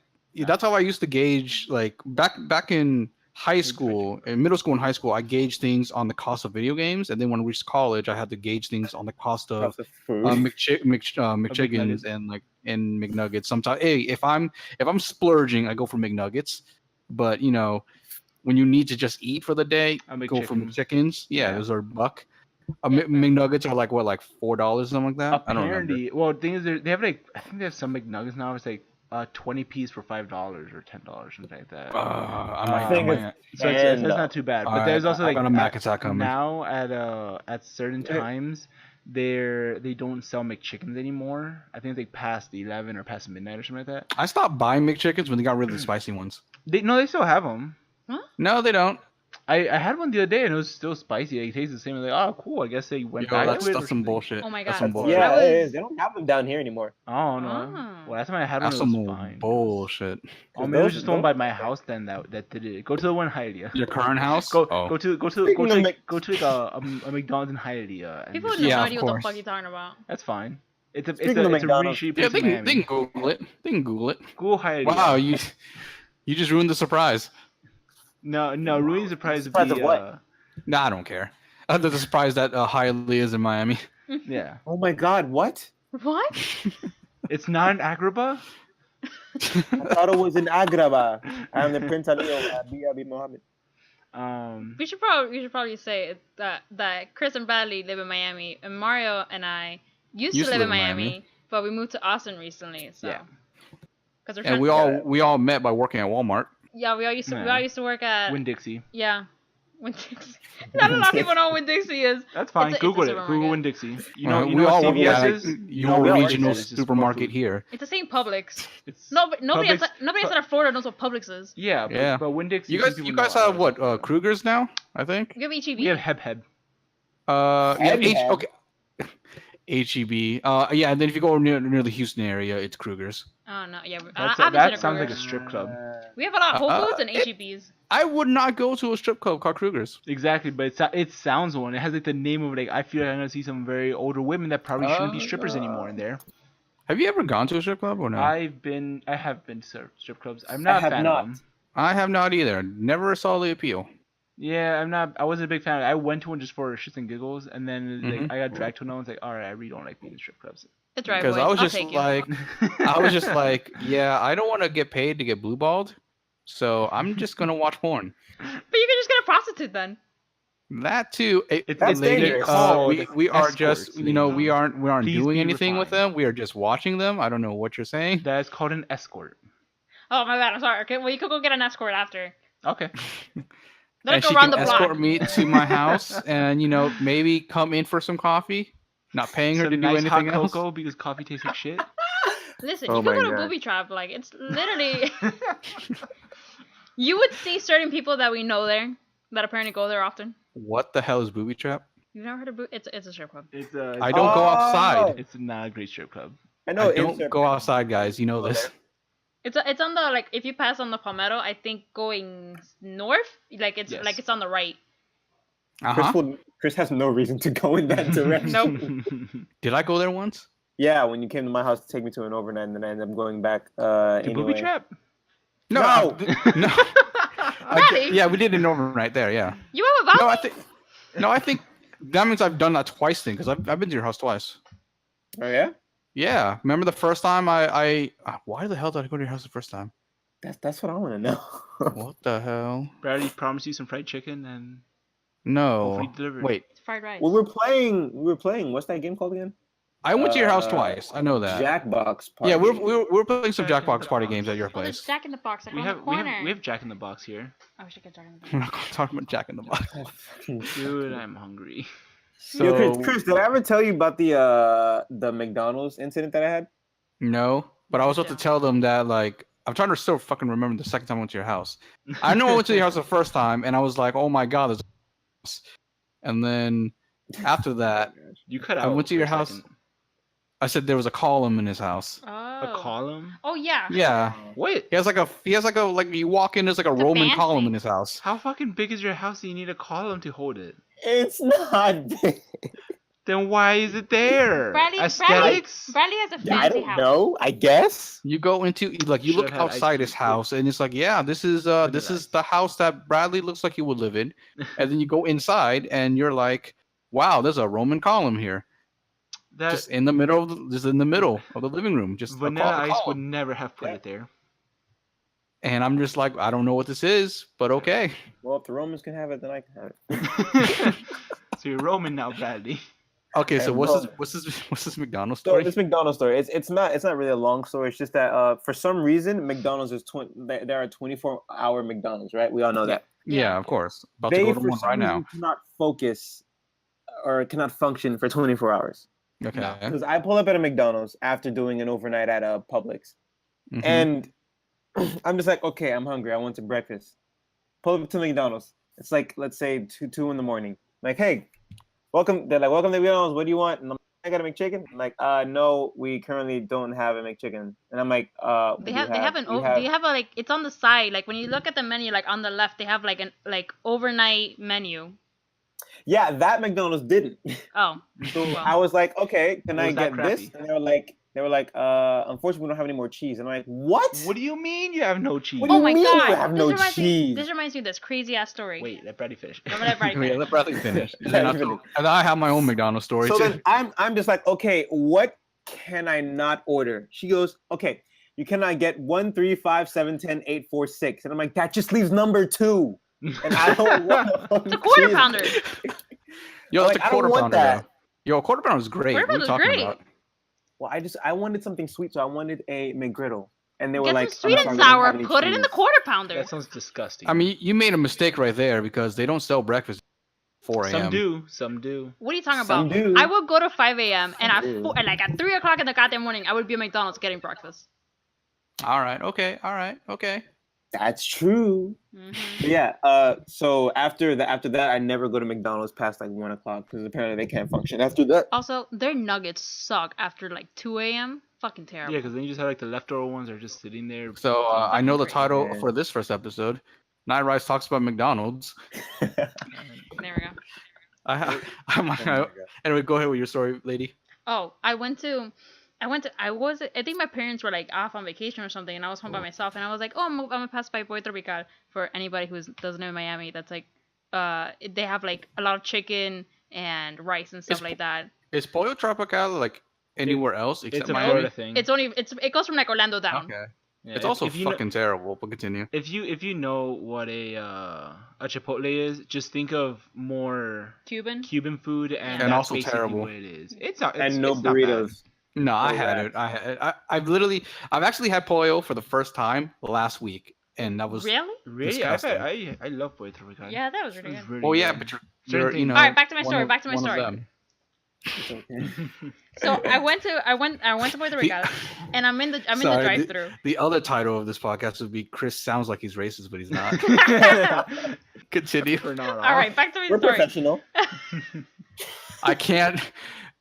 that's how I used to gauge, like back in high school, in middle school and high school, I gauged things on the cost of video games, and then when I reached college, I had to gauge things on the cost of Cost of food. McChickens and McNuggets. Sometimes, hey, if I'm splurging, I go for McNuggets, but you know, when you need to just eat for the day, A go for McChicken. McChickens. Yeah, Yeah. those are $1. Yeah. McNuggets are like what, like $4, something like that. I don't remember. Apparently, well, the thing is, they have like I think they have some McNuggets now. It's like 20 piece for $5 or $10, something like that. I think might, it's So it's And, not too bad. But Alright, there's also I like got a Mac attack coming. now at certain times they don't sell McChickens anymore. I think they past 11 or past midnight or something like that. I stopped buying McChickens when they got rid of the spicy ones. They still have them. No, they don't. I had one the other day and it was still spicy. It tastes the same. I was like, oh, cool. I guess they went Yo, back that's to it. or some something. bullshit. Oh my That's God. some bullshit. Yeah, I was- it is. They don't have them down here anymore. Oh no. Ah. Well, last time I had one, That's it was some fine. bullshit. Oh, maybe it was Those- just the one by those- my house then that did it. Go to the one in Hialeah. Your current house? Go Oh. go to Speaking of like a McDonald's in Hialeah. And People just- have no Yeah, of idea what the course. fuck you're talking about. That's fine. It's a Speaking of really McDonald's- shitty Yeah, place in they Miami. can Google it. They can Google it. Google Hialeah. Wow, you just ruined the surprise. No, ruining the surprise would Surprise be of what? Nah, I don't care. The surprise that Hialeah is in Miami. yeah. Oh my God, what? What? It's not an Agrabah? I thought it was in Agrabah. I'm the Prince Ali Abi Mohammed. We should probably say that Chris and Bradley live in Miami, and Mario and I used to live in Miami, but we moved to Austin recently. So, Yeah. because we're And trying. we all met by working at Walmart. Yeah, we all used to work at. Winn-Dixie. Yeah. Winn-Dixie. Not a lot of people know what Winn-Dixie is. That's fine. It's a Google it. supermarket. Google Winn-Dixie. You Uh, know, we all what work CVS at is? your we all work regional there. It's just supermarket food. here. It's the same Publix. It's Nobody Publix- outside of Florida knows what Publix is. Yeah, Yeah. but Winn-Dixie. You some guys people know have what? ours. Kruger's now, I think. We have HEB. We have Heb. Yeah, Heb. okay. HEB. Yeah, and then if you go near the Houston area, it's Kruger's. Oh no, yeah. That sounds like a strip club. We have a lot of Whole Foods and it- HEBs. I would not go to a strip club called Kruger's. Exactly, but it sounds one. It has like the name of like I feel like I'm gonna see some very older women that probably shouldn't be strippers anymore in there. Have you ever gone to a strip club or no? I have been to strip clubs. I'm not a have fan not. of them. I have not either. Never saw the appeal. Yeah, I wasn't a big fan. I went to one just for shits and giggles, and then like, Mhm. I got dragged to another. I was like, all right, I really don't like being in strip clubs. It's right, Because boys. I was I'll just take you. like, I was just like, yeah, I don't want to get paid to get blue balled, so I'm just gonna watch porn. But you can just get a prostitute then. That too. That's lady, dangerous. we are just, Escorts, you know, lady. we aren't Please doing be anything with refined. them. We are just watching them. I don't know what you're saying. That is called an escort. Oh my bad, I'm sorry. Okay, well you could go get an escort after. Okay. Let And it she go around can the block. escort me to my house, and you know, maybe come in for some coffee. Not paying her Some to do nice anything hot else. cocoa because coffee tastes like shit. Listen, Oh you can my go to God. Booby Trap. Like it's literally. You would see certain people that we know there that apparently go there often. What the hell is booby trap? You've never heard of it's a strip club. I don't go outside. It's not a great strip club. I know. I don't go outside, guys. You know Go this. It's on the like if you pass on the Palmetto, I think going north, like it's Yes. like it's on the right. Chris has no reason to go in that direction. Nope. Did I go there once? Yeah, when you came to my house to take me to an overnight, and then I ended up going back. To Anyway. booby trap? No! No. Really? Yeah, we did an overnight there. Yeah. You went with No, Bobby? I think that means I've done that twice then, because I've been to your house twice. Oh yeah, Yeah. Remember the first time why the hell did I go to your house the first time? that's what I want to know. What the hell? Bradley promised you some fried chicken and No. hopefully delivered. Wait. It's fried rice. we were playing. What's that game called again? I went to your house twice. I know that. Jackbox. Party. Yeah, we were playing some Jackbox party games at your Oh, there's place. Jack in the Box. Like We on have the we corner. have we have Jack in the Box here. I wish I could Jack in the Box. We're not going to talk about Jack in the Box. Oh, fucking- Dude, I'm hungry. So Yo, Chris, did I ever tell you about the McDonald's incident that I had? no, but I was about to tell them that like I'm trying to still fucking remember the second time I went to your house. I know I went to your house the first time, and I was like, oh my god, there's. And then after that, You cut I out. went to for your a house. second. I said there was a column in his house. Oh. A column? Oh yeah. Yeah, What? he has like you walk in, there's like a It's a Roman fan column thing. in his house. How fucking big is your house that you need a column to hold it? It's not big. Then why is it there? Bradley Aesthetics? Bradley has a fancy I don't house. know. I guess. You go into you look Should've had ice outside his cream. house, and it's like, yeah, this is at this that. is the house that Bradley looks like he would live in. And then you go inside, and you're like, wow, there's a Roman column here, That just in the middle of the living room, just a Vanilla Ice would column. never have put Yeah. it there. And I'm just like, I don't know what this is, but okay. Well, if the Romans can have it, then I can have it. So you're Roman now, Bradley. Okay, so And what's this McDonald's So story? this McDonald's story, it's not really a long story. It's just that for some reason McDonald's is there are 24-hour McDonald's, right? We all know that. Yeah, of course. About to They go to for one some right now. reason cannot focus or cannot function for 24 hours. Okay. Because I pull up at a McDonald's after doing an overnight at a Publix, Mhm. and I'm just like, okay, I'm hungry. I want some breakfast. Pull up to McDonald's. It's like, let's say 2 in the morning. Like, hey, welcome. They're like, welcome to McDonald's. What do you want? And I'm like, I got a McChicken. I'm like, no, we currently don't have a McChicken. And I'm like, They have a like it's on the side. Like when you look at the menu, like on the left, they have like an overnight menu. Yeah, that McDonald's didn't. Oh. So Well. I was like, okay, can I Was that get this? crappy? And they were like, unfortunately, we don't have any more cheese. And I'm like, what? What do you mean you have no cheese? What do Oh you my mean god. you have no cheese? This reminds me of this crazy ass story. Wait, let Bradley finish. I'm gonna let Bradley Yeah, finish. let Bradley finish. Let And me finish. I have my own McDonald's story So too. then I'm just like, okay, what can I not order? She goes, okay, you cannot get 1, 3, 5, 7, 10, 8, 4, 6. And I'm like, that just leaves number 2. And I don't want It's a quarter pounder. Yo, Like, it's a I don't quarter want pounder. that. Though. Yo, a quarter pounder is great. Quarter What are you pounder's talking great. about? Well, I wanted something sweet, so I wanted a McGriddle. And they were Get like, some sweet I'm and sorry, we don't sour. have any Put it in the cheese. quarter pounder. That sounds disgusting. I mean, you made a mistake right there because they don't sell breakfast at 4 a.m. some do, some do. What are you talking Some about? do. I would go to 5 a.m. and Some do. at 3 o'clock in the goddamn morning, I would be at McDonald's getting breakfast. All right. Okay. That's true. Mhm. But yeah. So after that, I never go to McDonald's past like 1 o'clock because apparently they can't function after that. Also, their nuggets suck after like 2 a.m. Fucking terrible. Yeah, because then you just have like the leftover ones are just sitting there. So I know the Fucking title great. for this first episode. Night Rise talks about McDonald's. There we go. Anyway, go ahead with your story, lady. Oh, I think my parents were like off on vacation or something, and I was home by myself, and I was like, oh, I'm gonna pass by Puerto Rico. For anybody who doesn't know Miami, that's like, they have like a lot of chicken and rice and stuff It's- like that. Is Pollo Tropical like anywhere else except It's a Miami? Florida thing. It goes from like Orlando down. Okay. Yeah, It's if- also if you know- fucking terrible, but continue. If you know what a Chipotle is, just think of more Cuban. Cuban food, and And that's also basically terrible. what it is. It's not. It's, And no it's not bad. burritos. No, I Oh, had right. it. I've actually had pollo for the first time last week, and that was Really? Really, disgusting. I love Puerto Rican. Yeah, that was really It's good. really Oh yeah, good. but Certain you know. things- Alright, back to my one story, of- back to my one of story. them. It's okay. So I went to Puerto Rico, and I'm in the Sorry, drive-through. The other title of this podcast would be Chris sounds like he's racist, but he's not. Continue. We're not All right, back to my We're story. professional. I can't.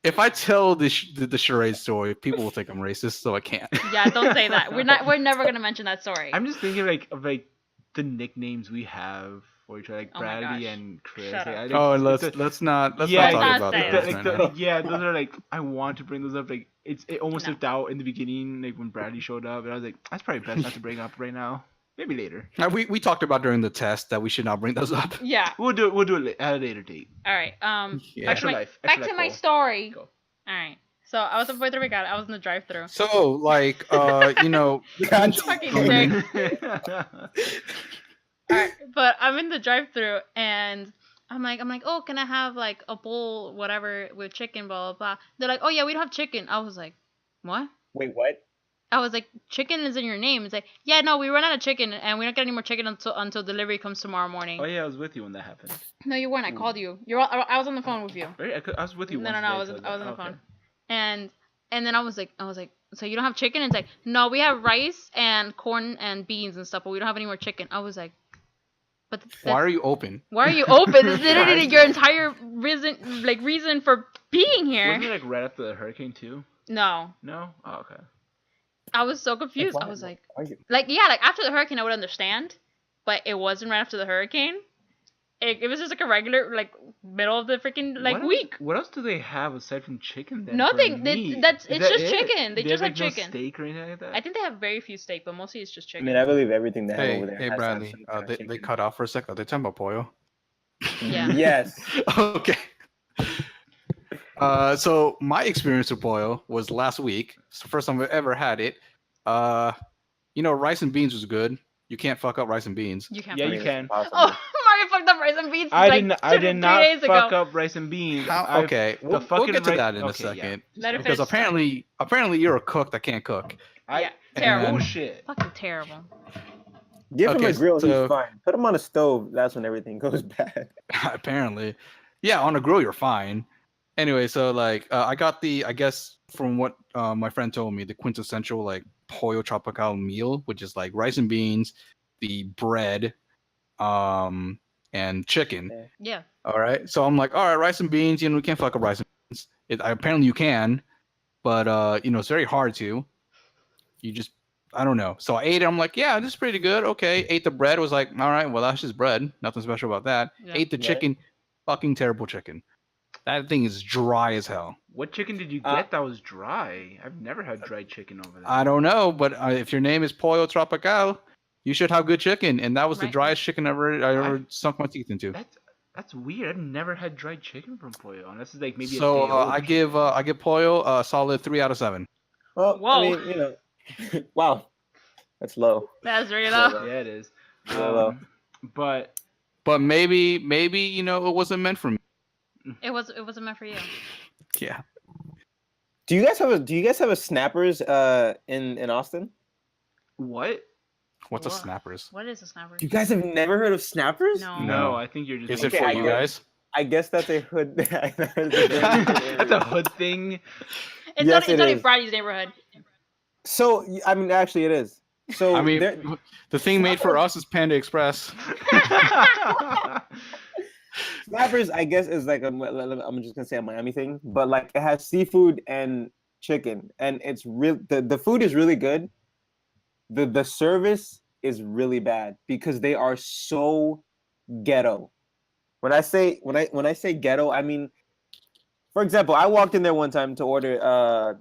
If I tell the charade story, people will think I'm racist, so I can't. Yeah, don't say that. We're never gonna mention that story. I'm just thinking of the nicknames we have for each other, like Oh my Bradley gosh. and Chris. Shut Like, up. Oh, and it's let's not talk Yeah, Let's about not say that. that. right now. yeah, those are like I want to bring those up. Like it almost No. slipped out in the beginning, like when Bradley showed up, and I was like, that's probably best not to bring up right now. Maybe later. We talked about during the test that we should not bring those up. Yeah. We'll do it at a later date. All right. Yeah. Back to Extra my, life. back Extra to life my goal. story. Go. All right. So I was in Puerto Rico. I was in the drive-through. So, like, Fucking sick. All right, but I'm in the drive-through and I'm like, oh, can I have like a bowl, whatever, with chicken, blah blah blah. They're like, oh yeah, we don't have chicken. I was like, what? Wait, what? I was like, chicken is in your name. It's like, yeah, no, we run out of chicken and we don't get any more chicken until delivery comes tomorrow morning. Oh yeah, I was with you when that happened. No, you weren't. I called you. I was on the phone with you. Right? I was with you. No, once I today, was on the okay. phone. And then I was like, so you don't have chicken? And it's like, no, we have rice and corn and beans and stuff, but we don't have any more chicken. I was like, but why are you open? Why are you open? This is literally your entire reason for being here. Wasn't it like right after the hurricane too? No, No? Oh, okay. I was so confused. I was like after the hurricane, I would understand, but it wasn't right after the hurricane. It was just like a regular middle of the freaking week. What else do they have aside from chicken? Then Nothing. for meat? It's Is just that it? chicken. They just have have no chicken. steak or anything like that? I think they have very few steak, but mostly it's just I chicken. mean, I believe everything they have Hey, over there. hey, has to have Bradley. some kind of They chicken. cut off for a second. Are they talking about pollo? Yeah. Yes. Okay. So my experience with pollo was last week. It's the first time I've ever had it. Rice and beans was good. You can't fuck up rice and beans. You can't. Yeah, fuck you it. can. Oh, Mario fucked up rice and beans. I like, did 3 not days fuck ago. up rice and beans. Okay, we'll get to that in a okay, second. Let it Because finish. apparently you're a cook that can't cook. Yeah, terrible. And- Bullshit. Fucking terrible. Give him Okay, a grill, so- he's fine. Put him on a stove, that's when everything goes bad. Apparently, yeah, on a grill you're fine. Anyway, so I got I guess from what my friend told me, the quintessential pollo tropical meal, which is rice and beans, the bread, and chicken. Yeah. All right, so I'm like, all right, rice and beans. We can't fuck up rice and beans. Apparently you can, but it's very hard to. You just, I don't know. So I ate it. I'm like, yeah, this is pretty good. Okay. Ate the bread. Was like, all right, well, that's just bread. Nothing special about that. Yeah. Ate the Right. chicken. Fucking terrible chicken. That thing is dry as hell. What chicken did you get that was dry? I've never had dried chicken over there. I don't know, but if your name is Pollo Tropical, you should have good chicken. And that was the Right. driest chicken I ever sunk my teeth into. That's weird. I've never had dried chicken from Pollo, unless it's maybe. So a day old or I give Pollo a solid 3 out of 7. Well, Whoa. I mean, wow. That's low. That's really So, low. something. Yeah, it is. Well, But But maybe it wasn't meant for me. It wasn't meant for you. Yeah. do you guys have a Snappers in Austin? what? What's a What? Snappers? What is a snapper? You guys have never heard of Snappers? No. No, I think you're just. Is it Okay, for I you guess- guys? I guess that's a hood. That's a hood thing. It's Yes, it not is. in Fridays neighborhood. So I mean, actually, it is. So I mean, there- the thing made for us is Panda Express. Snappers, I guess, is I'm just gonna say a Miami thing, but it has seafood and chicken, and it's real. The food is really good. The service is really bad because they are so ghetto. When I say ghetto, I mean, for example, I walked in there one time to order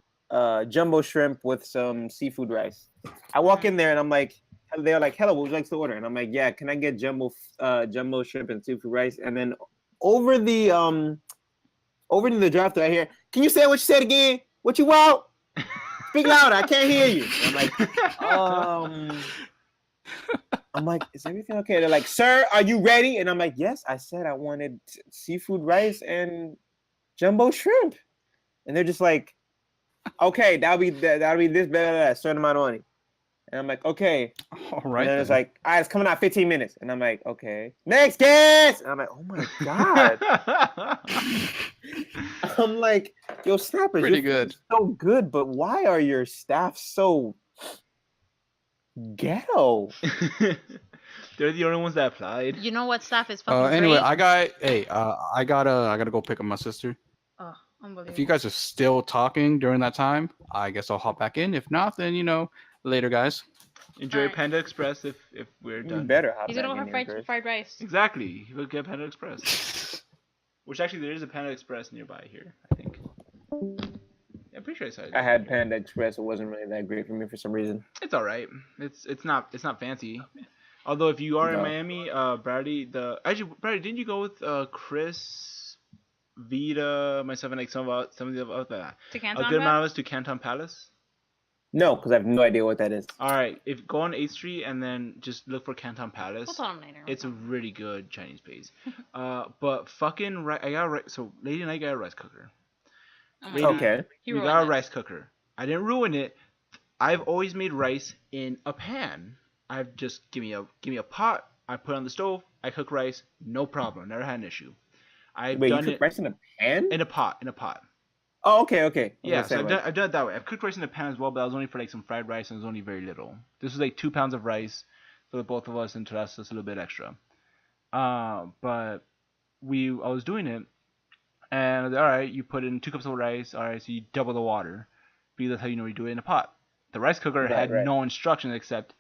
jumbo shrimp with some seafood rice. I walk in there and I'm like, they're like, hello, what would you like to order? And I'm like, yeah, can I get jumbo shrimp and seafood rice? And then over to the drive-thru, I hear, can you say what you said again? What you want? Speak louder, I can't hear you. And I'm like, is everything okay? They're like, sir, are you ready? And I'm like, yes, I said I wanted seafood rice and jumbo shrimp. And they're just like, okay, that'll be this, blah, blah, blah, certain amount of money. And I'm like, okay. All And right. then it's then. like, all right, it's coming out 15 minutes. And I'm like, okay. Next guest! And I'm like, oh my God. I'm like, yo, Snappers, Pretty your food good. is so good, but why are your staff so ghetto? They're the only ones that applied. You know what staff is fucking Anyway, great? I gotta go pick up my sister. Oh, If you unbelievable. guys are still talking during that time, I guess I'll hop back in. If not, then later, guys. Enjoy Alright. Panda Express if we're You done. better hop He's back gonna in have here, Chris. fried rice. Exactly. We'll get Panda Express. Which actually there is a Panda Express nearby here, I think. Yeah, I'm pretty sure I saw it. I had Panda Express. It wasn't really that great for me for some reason. It's alright. It's not fancy. Although if you are in No. Miami, Bradley, Bradley, didn't you go with Chris, Vita, myself, and like some of the other To a Canton good amount Pet? of us to Canton Palace? No, because I have no idea what that is. Alright, if go on 8th Street and then just look for Canton We'll Palace. tell him later. It's a really good Chinese place. But fucking I got so Lady and I got a rice cooker. Oh my Lady- God. Okay. He We ruined got a it. rice cooker. I didn't ruin it. I've always made rice in a pan. I've just give me a pot. I put it on the stove. I cook rice. No problem. Never had an issue. I've Wait, you done cook it rice in a pan? in a pot. Oh, okay, okay. I was Yeah, gonna say, so like, I've done it that way. I've cooked rice in a pan as well, but that was only for like some fried rice and it was only very little. This was like 2 pounds of rice for the both of us and to us, just a little bit extra. But I was doing it, and I was like, all right, you put in 2 cups of rice. All right, so you double the water, because that's how you know you do it in a pot. The rice cooker had right. no instructions except,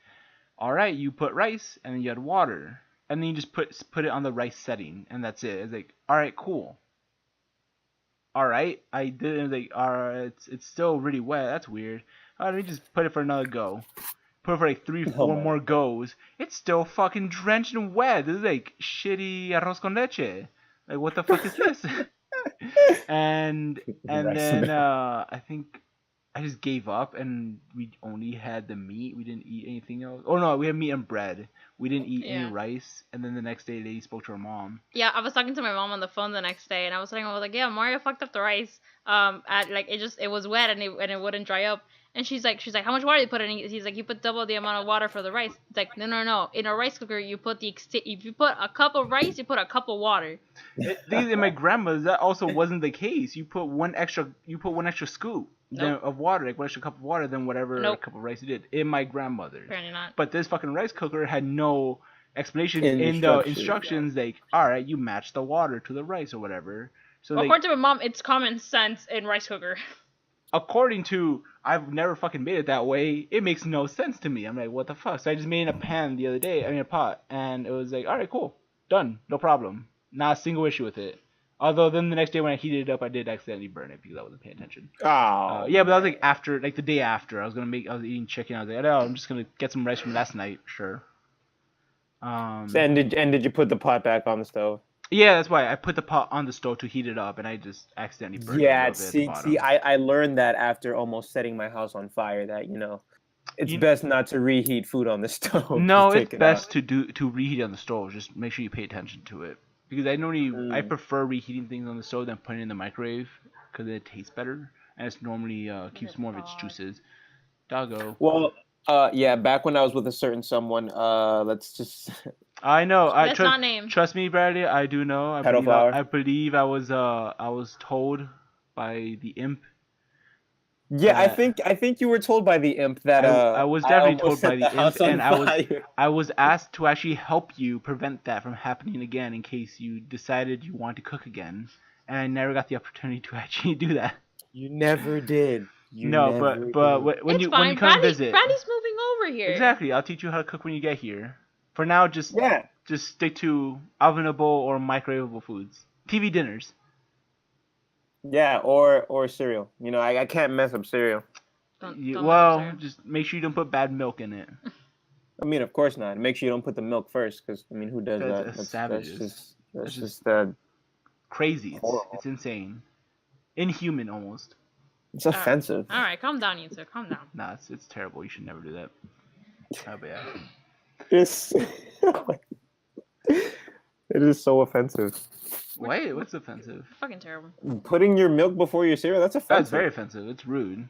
all right, you put rice and then you add water, and then you just put it on the rice setting, and that's it. It's like, all right, cool. All right, I did it. And like, all right, it's still really wet. That's weird. All right, let me just put it for another go. Put it for like 3, 4 my more goes. It's still fucking drenched and wet. This is like shitty arroz con leche. Like, what the fuck is this? and Rice then and- I think I just gave up, and we only had the meat. We didn't eat anything else. Oh no, we had meat and bread. We didn't eat any Yeah. rice. And then the next day, Lady spoke to her mom. Yeah, I was talking to my mom on the phone the next day, and I was like, yeah, Mario fucked up the rice. It was wet and it wouldn't dry up. And she's like, how much water you put in? He's like, you put double the amount of water for the rice. It's like, no. In a rice cooker, you put if you put a cup of rice, you put a cup of water. In my grandma's, that also wasn't the case. You put one extra scoop Nope. of water, like 1 extra cup of water, than whatever Nope. cup of rice you did. In my grandmother's. Apparently not. But this fucking rice cooker had no explanation in the Instructions. instructions. Like, all right, you match the water to the rice or whatever. So Well, like, according to my mom, it's common sense in rice cooker. according to, I've never fucking made it that way. It makes no sense to me. I'm like, what the fuck? So I just made it in a pan the other day. I mean, a pot, and it was like, all right, cool, done, no problem, not a single issue with it. Although then the next day when I heated it up, I did accidentally burn it because I wasn't paying attention. Oh. Yeah, but that was like after, like the day after. I was eating chicken. I was like, oh, I'm just gonna get some rice from last night. Sure. And did you put the pot back on the stove? Yeah, that's why I put the pot on the stove to heat it up, and I just accidentally burned it. Yeah, a little bit at the bottom. I learned that after almost setting my house on fire that, it's best not to reheat food on the stove. No, Just it's take it best out. to reheat on the stove. Just make sure you pay attention to it, because I prefer reheating things on the stove than putting it in the microwave because it tastes better and it's normally keeps more of its juices. Doggo. Well, yeah, back when I was with a certain someone, let's just I know. Let's not name. Trust me, Bradley. I do know. Pedophile. I believe I was told by the imp. Yeah, I think you were told by the imp that I was definitely told almost by set the house imp, and on fire. I was asked to actually help you prevent that from happening again in case you decided you want to cook again, and I never got the opportunity to actually do that. You never did. When you come visit, Bradley's moving over here. exactly, I'll teach you how to cook when you get here. For now, just stick to ovenable or microwavable foods. TV dinners. Yeah, or cereal. I can't mess up cereal. Don't just make sure you don't put bad milk in it. I mean, of course not. Make sure you don't put the milk first, because who does That's that? savages. That's just Crazy. Horrible. It's insane. Inhuman almost. it's offensive. All right, calm down, you two. Calm down. Nah, it's terrible. You should never do that. Oh, but yeah. It's it is so offensive. Wait, what's offensive? Fucking terrible. Putting your milk before your cereal, that's offensive. That's very offensive. It's rude.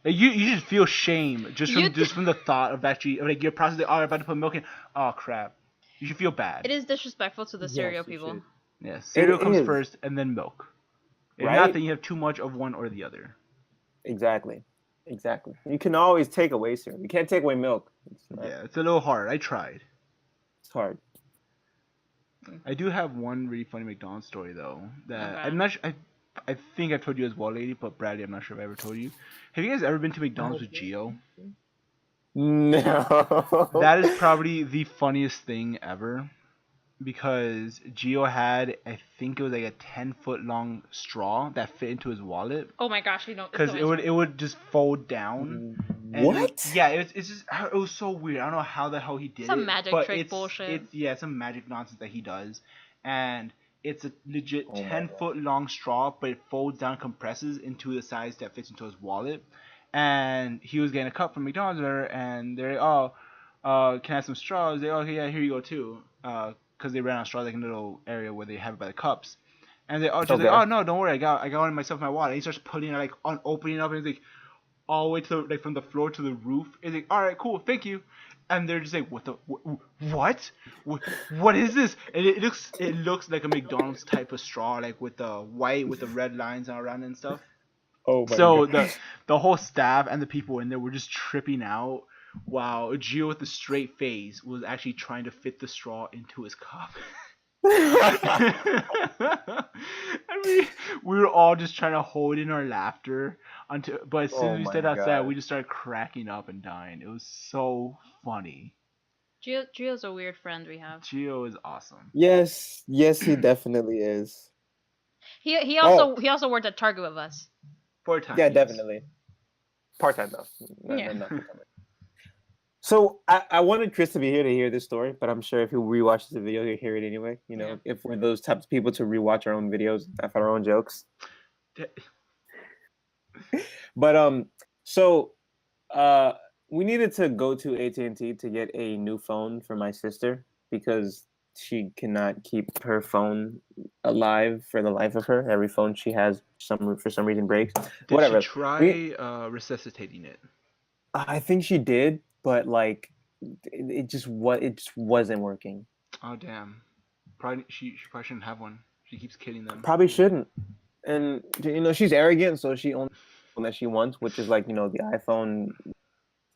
Like you just feel shame just You- from the thought of actually like you're processing. Oh, I'm about to put milk in. Oh crap! You should feel bad. It is disrespectful to the Yes, cereal you people. should. Yeah, cereal comes is. first and then milk. If Right? not, then you have too much of one or the other. Exactly. You can always take away cereal. You can't take away milk. Yeah, it's a little hard. I tried. It's hard. I do have one really funny McDonald's story though that Okay. I'm not. I think I've told you as well, lady. But Bradley, I'm not sure if I ever told you. Have you guys ever been to McDonald's with Gio? No. That is probably the funniest thing ever. Because Gio had, I think it was like a 10-foot long straw that fit into his wallet. Oh my gosh, you know. Because it would just fold down. And What? It's just it was so weird. I don't know how the hell he did Some it. magic but trick bullshit. It's some magic nonsense that he does, and it's a legit Oh my 10-foot long straw, but it folds down, compresses into the size that fits into his wallet. And he was getting a cup from McDonald's there, and they're like, can I have some straws? They okay, yeah, here you go too. Because they ran out of straws like in a little area where they have it by the cups. And she's like, oh no, don't worry, I got one myself in my wallet. And he starts putting it like on opening it up, and he's like all the way to like from the floor to the roof. He's like, all right, cool, thank you. And they're just like, what is this? And it looks like a McDonald's type of straw, like with the white with the red lines around it and stuff. Oh my So God. the whole staff and the people in there were just tripping out, while Gio with a straight face was actually trying to fit the straw into his cup. I mean, we were all just trying to hold in our laughter but as soon as we stepped outside, we just started cracking up and dying. It was so funny. Gio's a weird friend we have. Gio is awesome. Yes, he definitely is. He also worked at Target with us. 4 times. Yeah, yes. definitely. Part-time though. Yeah. Not full-time. So I wanted Chris to be here to hear this story, but I'm sure if he rewatches the video, he'll hear it anyway. You know, if we're those types of people to rewatch our own videos, laugh at our own jokes. But we needed to go to AT&T to get a new phone for my sister because she cannot keep her phone alive for the life of her. Every phone she has for some reason breaks. Did she try resuscitating it? I think she did, but like it just wasn't working. Oh damn! She probably shouldn't have one. She keeps kidding them. Probably shouldn't. And she's arrogant, so she only one that she wants, which is like the iPhone,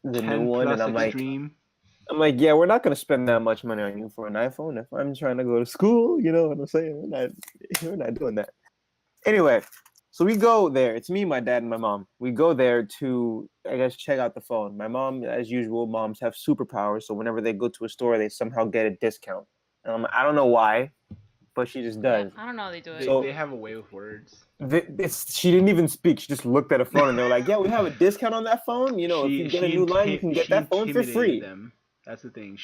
the new one. And I'm Extreme. like, yeah, we're not gonna spend that much money on you for an iPhone. If I'm trying to go to school, you know what I'm saying? We're not doing that. Anyway, so we go there. It's me, my dad, and my mom. We go there to, I guess, check out the phone. My mom, as usual, moms have superpowers, so whenever they go to a store, they somehow get a discount. I don't know why, but she just does. Yeah, I don't know how they do it. So- They have a way with words. She didn't even speak. She just looked at a phone, and they were like, "Yeah, we have a discount on that phone. If you get a new line, you can get that phone for free." Them. That's the thing.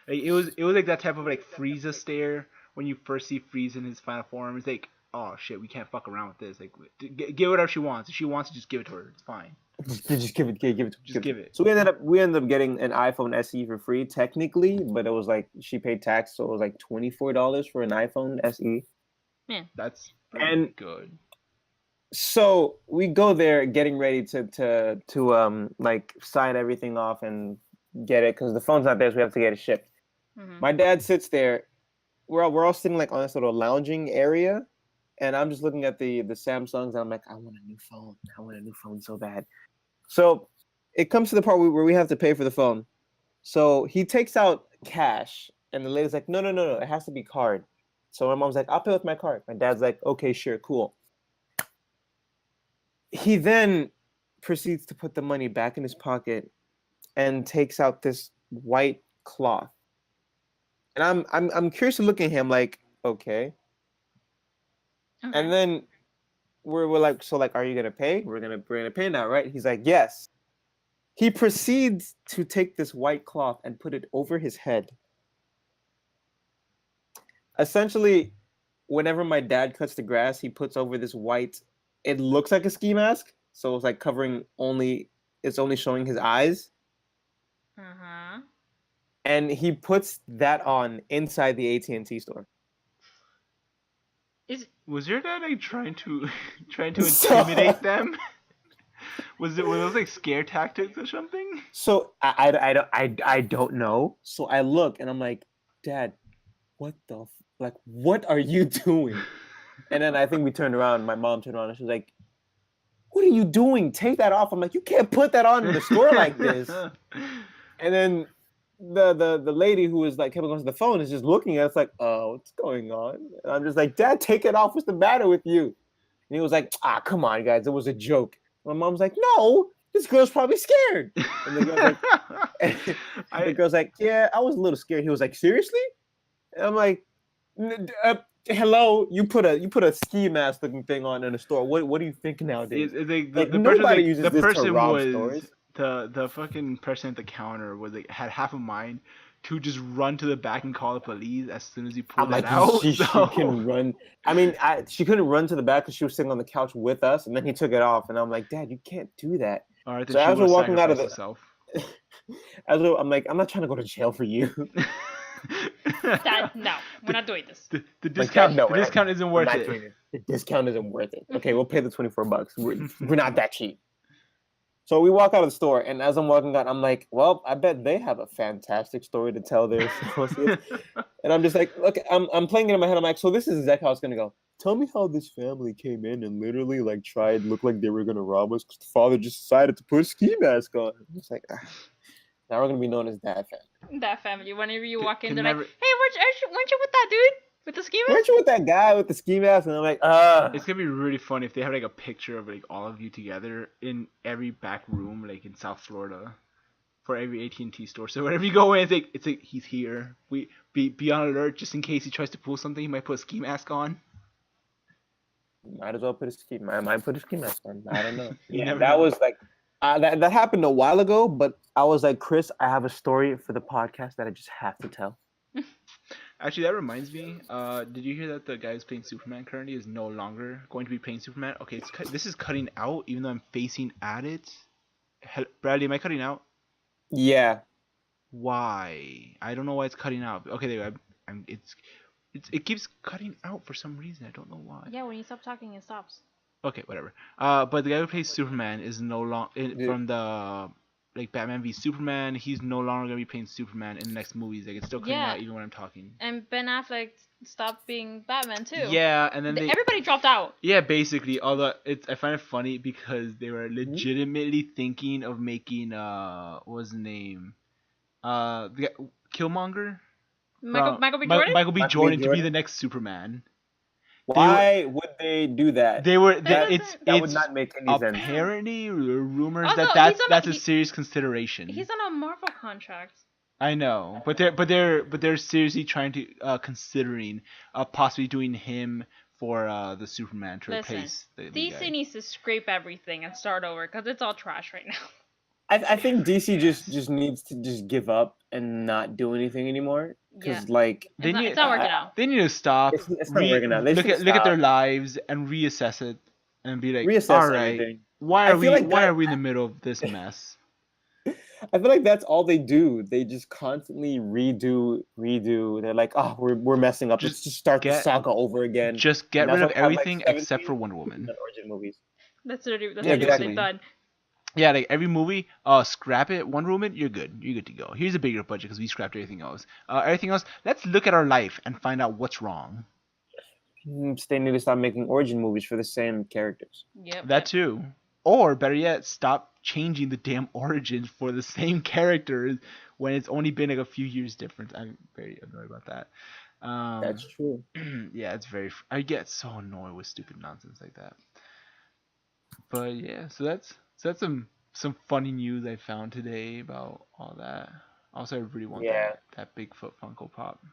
It was like that type of like Frieza stare when you first see Frieza in his final form. It's like, oh shit, we can't fuck around with this. Like, give whatever she wants. If she wants to, just give it to her. It's fine. Just give it. Just give it. So we ended up getting an iPhone SE for free, technically, but it was like she paid tax, so it was like $24 for an iPhone SE. That's good. So we go there, getting ready to like sign everything off and get it because the phone's not there, so we have to get it shipped. Mm-hmm. My dad sits there. We're all sitting like on this little lounging area, and I'm just looking at the Samsungs, and I'm like, I want a new phone. I want a new phone so bad. So it comes to the part where we have to pay for the phone. So he takes out cash, and the lady's like, no, it has to be card. So my mom's like, I'll pay with my card. My dad's like, okay, sure, cool. He then proceeds to put the money back in his pocket and takes out this white cloth. And I'm curious to look at him like, okay. And then we're like, so like, are you gonna pay? We're gonna pay now, right? He's like, yes. He proceeds to take this white cloth and put it over his head. Essentially, whenever my dad cuts the grass, he puts over this white. It looks like a ski mask, so it's like covering it's only showing his eyes. Uh-huh. And he puts that on inside the AT&T store. Was your dad like trying to intimidate them? were those like scare tactics or something? So I don't know. So I look and I'm like, Dad, what are you doing? And then I think we turned around. My mom turned around and she was like, "What are you doing? Take that off." I'm like, "You can't put that on in the store like this." And then the lady who was like kept going to the phone is just looking at us like, "Oh, what's going on?" And I'm just like, "Dad, take it off. What's the matter with you?" And he was like, "Ah, come on, guys. It was a joke." My mom's like, "No, this girl's probably scared." And the girl's like, "Yeah, I was a little scared." He was like, "Seriously?" And I'm like, "Hello, you put a ski mask looking thing on in a store. What do you think nowadays?" Nobody uses this to rob stores. The fucking person at the counter had half a mind to just run to the back and call the police as soon as he pulled I'm that like, out. she can run. I mean, she couldn't run to the back because she was sitting on the couch with us, and then he took it off, and I'm like, Dad, you can't do that. All right, then So she as we're will walking out of sacrifice herself. I'm like, I'm not trying to go to jail for you. Dad, no, we're not doing this. The discount, Like, the discount isn't worth it. The discount isn't worth it. Okay, we'll pay the $24. We're not that cheap. So we walk out of the store, and as I'm walking out, I'm like, well, I bet they have a fantastic story to tell their associates. And I'm just like, look, I'm playing it in my head. I'm like, so this is exactly how it's gonna go. Tell me how this family came in and literally like looked like they were gonna rob us because the father just decided to put a ski mask on. I'm just like, now we're gonna be known as that family. That family. Whenever you walk in, can they're never- like, "Hey, weren't you with that dude with the ski mask?" Weren't you with that guy with the ski mask? And I'm like, It's gonna be really fun if they have like a picture of like all of you together in every back room, like in South Florida, for every AT&T store. So whenever you go in, it's like he's here. We be on alert just in case he tries to pull something. He might put a ski mask on. Might as well put a ski. I might put a ski mask on. I don't know. You Yeah, never that know. was like that happened a while ago. But I was like, Chris, I have a story for the podcast that I just have to tell. Actually, that reminds me. Did you hear that the guy who's playing Superman currently is no longer going to be playing Superman? Okay, this is cutting out, even though I'm facing at it. Bradley, am I cutting out? Yeah. Why? I don't know why it's cutting out. Okay, there. It keeps cutting out for some reason. I don't know why. Yeah, when you stop talking, it stops. Okay, whatever. But the guy who plays Superman is no longer Dude. from the like Batman v Superman. He's no longer gonna be playing Superman in the next movies. Like it's still cutting out even when I'm talking. And Ben Affleck stopped being Batman too. Yeah, and then Everybody dropped out. Yeah, basically. Although I find it funny because they were legitimately thinking of making what was the name? The guy, Killmonger. Michael B. Jordan. Michael B. Jordan to be the next Superman. Why would they do that? They were. that It's would not make any sense. apparently rumors Also, that's a serious consideration. He's on a Marvel contract. I know, but they're seriously trying to considering possibly doing him for the Superman to replace the DC guy. needs to scrape everything and start over because it's all trash right now. I think DC just needs to just give up and not do anything anymore. Because like It's not working out. They need to stop. It's not working out. They Look should at their stop. lives and reassess it and be like, Reassess all right, everything. why I are feel we like in the middle of this mess? I feel like that's all they do. They just constantly redo. They're like, oh, we're messing up. Let's just start the saga over again. Just get rid of everything except for Wonder Woman. Origin movies. That's what exactly. they've done. Yeah, like every movie, scrap it. Wonder Woman, you're good. You're good to go. Here's a bigger budget because we scrapped everything else. Everything else, let's look at our life and find out what's wrong. They need to stop making origin movies for the same characters. Yep. That too. Or better yet, stop changing the damn origins for the same characters when it's only been like a few years difference. I'm very annoyed about that. That's true. Yeah, it's very. I get so annoyed with stupid nonsense like that. But yeah, so that's some funny news I found today about all that. Also, I really want that Bigfoot Funko Pop.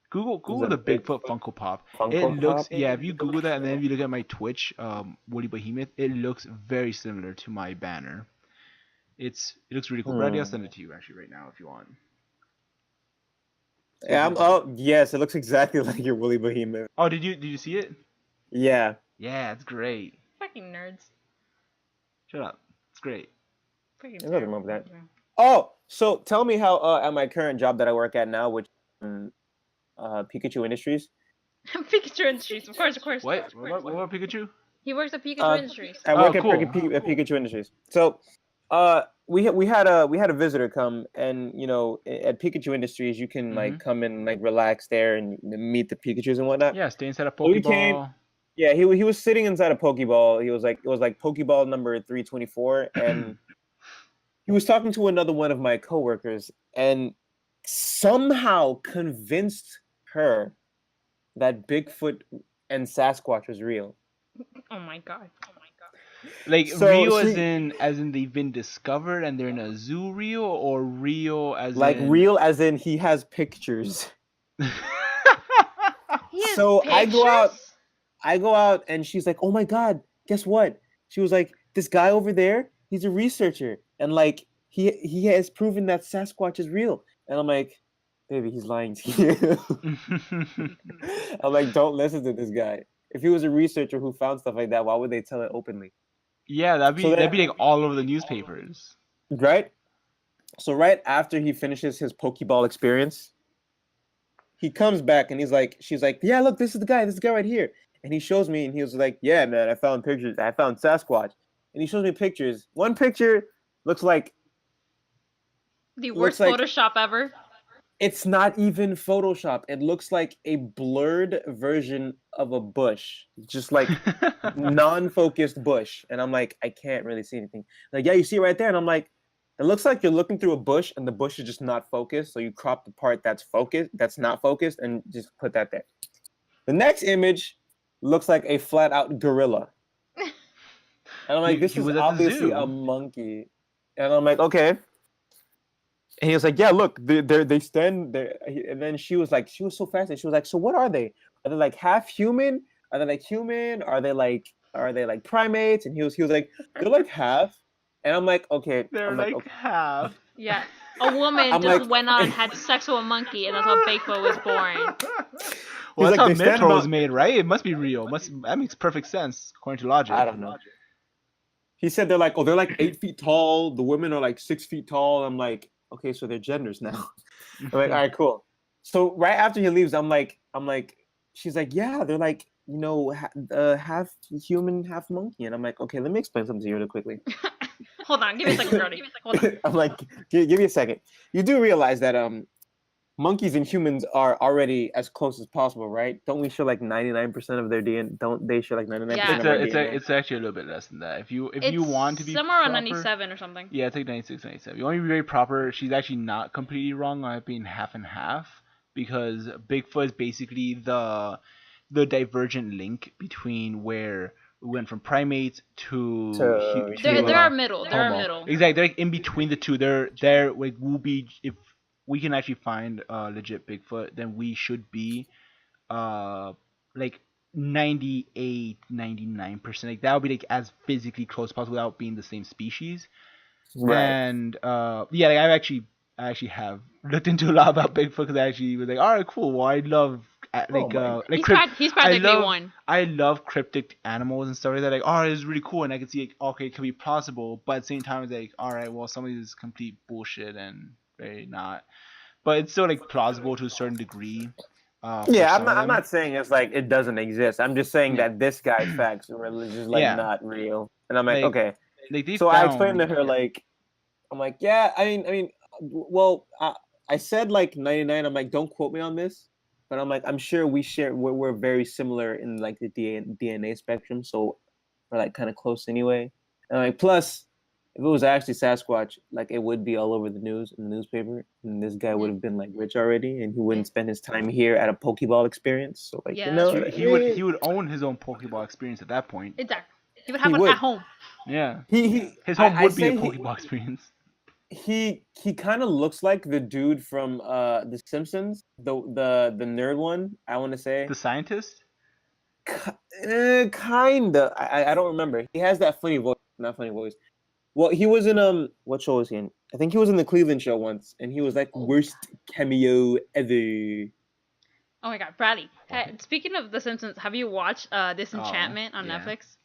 Google the Bigfoot Funko Pop. It looks if you Google that and then if you look at my Twitch, Woody Behemoth, it looks very similar to my banner. It looks really cool. Bradley, I'll send it to you actually right now if you want. Yeah. Yes, it looks exactly like your Woolly Behemoth. Oh, did you see it? Yeah. Yeah, it's great. Fucking nerds. Shut up. It's great. There's nothing wrong with that. Oh, so tell me how at my current job that I work at now, which Pikachu Industries. Pikachu Industries, of course. What about Pikachu? He works at Pikachu Uh, Industries. I work at cool. Pikachu Industries. So, we had a visitor come, and at Pikachu Industries you can like come and like relax there and meet the Pikachu's and whatnot. Yeah, stay inside a So he came. Pokeball. Yeah, he was sitting inside a Pokeball. He was like, it was like Pokeball number 324, and he was talking to another one of my coworkers, and somehow convinced her that Bigfoot and Sasquatch was real. Oh my god. Like So real she- as in they've been discovered and they're in a zoo real, or real as Like in real as in he has pictures. He has So pictures? I go out and she's like, "Oh my god, guess what?" She was like, "This guy over there, he's a researcher, and like he has proven that Sasquatch is real." And I'm like, "Baby, he's lying to you." I'm like, "Don't listen to this guy. If he was a researcher who found stuff like that, why would they tell it openly?" Yeah, that'd So be like all over the newspapers. Right? So right after he finishes his Pokeball experience, he comes back and she's like, "Yeah, look, this is the guy right here." And he shows me, and he was like, "Yeah, man, I found pictures. I found Sasquatch." And he shows me pictures. One picture looks like The looks worst like- Photoshop ever. it's not even Photoshop. It looks like a blurred version of a bush, just like non-focused bush. And I'm like, I can't really see anything. Like, yeah, you see it right there. And I'm like, it looks like you're looking through a bush, and the bush is just not focused. So you crop the part that's focused, that's not focused, and just put that there. The next image looks like a flat-out gorilla. And I'm like, this He is was at the obviously zoo. a monkey. And I'm like, okay. And he was like, yeah, look, they stand there. And then she was so fascinated. She was like, so what are they? Are they like half human? Are they like human? Are they like primates? And he was like, they're like half. And I'm like, okay. They're I'm like okay. half. Yeah. A woman I'm just like- went on and had sex with a monkey, and that's how Bigfoot was born. Well, He's that's like, how they stand Metro was about- made, right? It must be real. That makes perfect sense according to logic. I don't know. He said they're like 8 feet tall. The women are like 6 feet tall. I'm like, okay, so they're genders now. I'm like, all right, cool. So right after he leaves, I'm like, she's like, yeah, they're like, half human, half monkey. And I'm like, okay, let me explain something to you really quickly. Hold on, give me a second, Brody. Hold on. I'm like, give me a second. You do realize that monkeys and humans are already as close as possible, right? Don't we share like 99% of their DNA? Don't they share like 99% Yeah. of our DNA? It's actually a little bit less than that. If you It's want to be somewhere around proper, 97 or something. Yeah, it's like 96, 97. You want to be very proper. She's actually not completely wrong on it being half and half, because Bigfoot is basically the divergent link between where we went from primates to There are middle. There are Homo. middle. Exactly, they're like in between the two. They're like will be, if we can actually find legit Bigfoot, then we should be like 98, 99%. Like that would be like as physically close as possible without being the same species. Right. And yeah, like I actually have looked into a lot about Bigfoot, because I actually was like, all right, cool. Well, I love He's practically one. I love cryptic animals and stuff like that. Like, oh, it's really cool, and I can see, like, okay, it could be plausible, but at the same time, it's like, all right, well, some of this is complete bullshit and very not. But it's still like plausible to a certain degree. Yeah, I'm not saying it's like it doesn't exist. I'm just saying that this guy's facts are just like not real. And I'm like, okay. Like so I explained to her, like, I'm like, yeah, I mean, well, I said like 99. I'm like, don't quote me on this, but I'm like, I'm sure we're very similar in like the DNA spectrum, so we're like kind of close anyway. And I'm like, plus, if it was actually Sasquatch, like it would be all over the news in the newspaper, and this guy would have been like rich already, and he wouldn't spend his time here at a Pokeball experience. So like, Yeah, he would own his own Pokeball experience at that point. Exactly. He would have one at home. Yeah. His home would be a Pokeball experience. He kind of looks like the dude from The Simpsons, the nerd one. I want to say the scientist. Kinda. I don't remember. He has that funny voice. Not funny voice. Well, he was in what show was he in? I think he was in the Cleveland show once, and he was like worst cameo ever. Oh my god, Bradley. Hey, speaking of The Simpsons, have you watched Disenchantment on Netflix?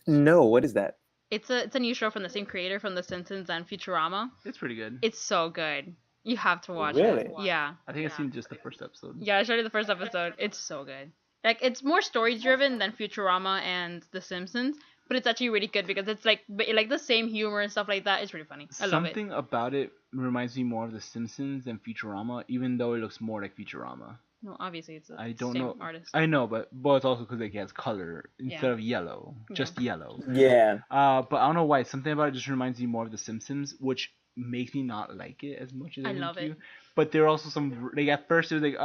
No, what is that? It's a new show from the same creator from The Simpsons and Futurama. It's pretty good. It's so good. You have to watch it. Really? Yeah. I think I've seen just the first episode. Yeah, I showed you the first episode. It's so good. Like it's more story driven than Futurama and The Simpsons, but it's actually really good because it's like the same humor and stuff like that. It's really funny. I love it. Something about it reminds me more of The Simpsons than Futurama, even though it looks more like Futurama. No, obviously it's the I don't same know. artist. I know, but it's also because it has color instead of yellow, just yellow. Yeah. But I don't know why. Something about it just reminds me more of The Simpsons, which makes me not like it as much as I love used it. to. But there are also some like at first it was like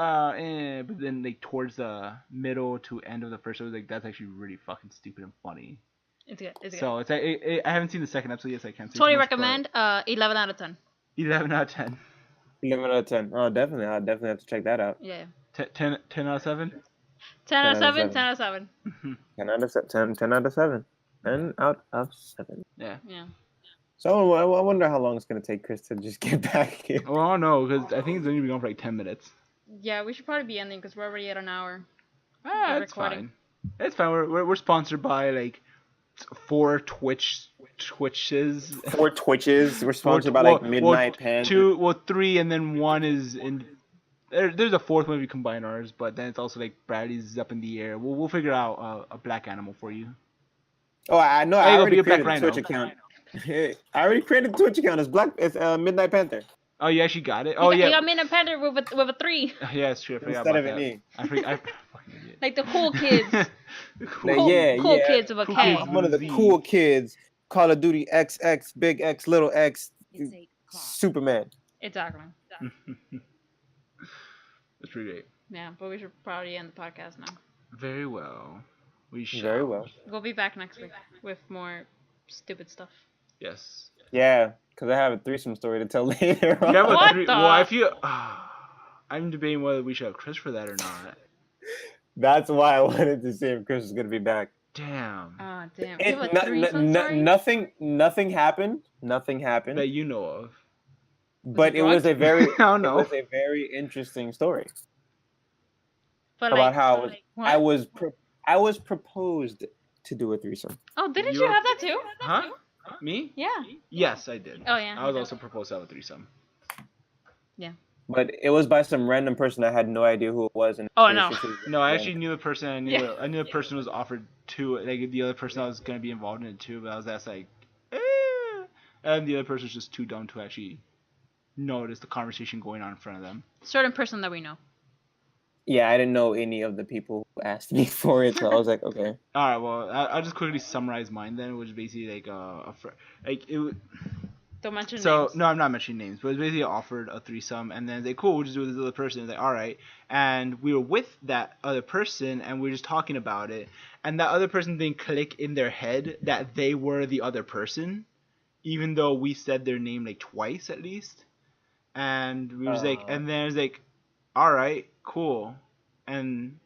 but then like towards the middle to end of the first, it was like that's actually really fucking stupid and funny. It's good. It's good. So it's I haven't seen the second episode yet, so I can't say Totally too much, recommend. 11 out of 10. but 11 out of 10. 11 out of 10. Oh, definitely. I'll definitely have to check that out. Yeah. 10 out of 7. 10 out of 7. 7. 10 out of 7. 10 out of 7. 10 out of 7. 10 out of 7. Yeah. Yeah. So I wonder how long it's going to take Chris to just get back here. Well, I don't know because I think it's only been going for like 10 minutes. Yeah, we should probably be ending because we're already at an hour. Ah, We're it's recording. fine. It's fine. We're sponsored by like 4 Twitches. 4 Twitches. We're sponsored by like Midnight Panther. 3, and then 1 is in. There's a 4th one if you combine ours, but then it's also like Bradley's up in the air. We'll figure out a black animal for you. Oh, I know. Hey, I it'll already be a black created a Twitch rhino. account. I already created a Twitch account. It's Midnight Panther. Oh, you actually got it? Oh, yeah. You got me in a panda with a 3. Yeah, it's true. I forgot Instead about of an that. E. I fucking idiot. Like the cool kids. Cool. Cool kids with a Cool K. kids. I'm one of the cool kids. Call of Duty XX, Big X, Little X, Superman. Exactly. That's pretty great. Yeah, but we should probably end the podcast now. Very well. We shall. Very well. We'll be back next week with more stupid stuff. Yes. Yeah, because I have a threesome story to tell later on. Yeah, but What the- well, I feel. I'm debating whether we should have Chris for that or not. That's why I wanted to see if Chris was going to be back. Damn. Oh, damn. It- You have a threesome story? nothing happened. Nothing happened. That you know of. But it it was a very, I don't know. it was a very interesting story But about like, how what? I was proposed to do a threesome. Oh, didn't You you are- have that too? Huh? Me? Yeah. Yes, I did. Oh, yeah. I was also proposed to have a threesome. But it was by some random person. I had no idea who it was. And Oh, it was no. just- No, I actually knew the person. I knew Yeah. I knew the person was offered to. Like the other person I was gonna be involved in it too, but I was just like, and the other person was just too dumb to actually notice the conversation going on in front of them. Certain person that we know. Yeah, I didn't know any of the people who asked me for it, so I was like, okay. All right, well, I'll just quickly summarize mine then, which is basically like like it. Don't mention So names. no, I'm not mentioning names, but it's basically offered a threesome, and then it's like, cool, we'll just do it with this other person. It's like, all right, and we were with that other person, and we were just talking about it, and that other person didn't click in their head that they were the other person, even though we said their name like twice at least, and we was like, and then it's like, all right, cool, and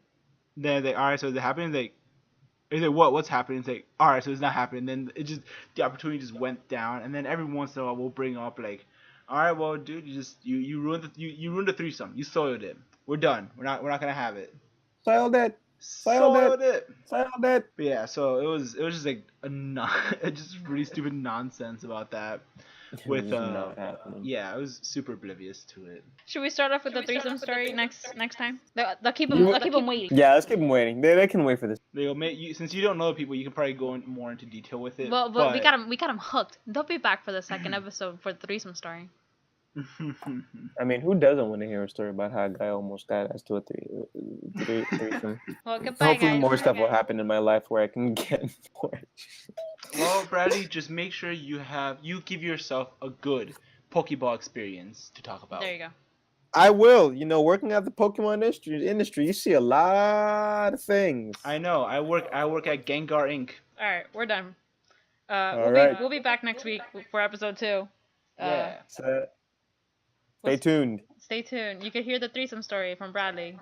then it's like, all right, so is it happening? It's like, what's happening? It's like, all right, so it's not happening. Then it just, the opportunity just went down. And then every once in a while, we'll bring up like, all right, well, dude, you ruined the threesome. You soiled it. We're done. We're not gonna have it. Soiled it. Soiled it. Soiled it. But yeah, so it was just like just really stupid nonsense about that. With Not happening. yeah, I was super oblivious to it. Should we start off with the threesome story next time? They'll keep them waiting. Yeah, let's keep them waiting. They can wait for this. Since you don't know the people, you can probably go more into detail with it. Well, we got them hooked. They'll be back for the second episode for the threesome story. I mean, who doesn't want to hear a story about how a guy almost got us to a threesome? Well, goodbye, Hopefully, guys. more stuff will happen in my life where I can get more. Well, Bradley, just make sure you give yourself a good Pokeball experience to talk about. There you go. I will. You know, working at the Pokemon industry, you see a lot of things. I know. I work at Gengar Inc. All right, we're done. right. We'll be back next week for episode 2. Yeah. So, stay tuned. Stay tuned. You can hear the threesome story from Bradley.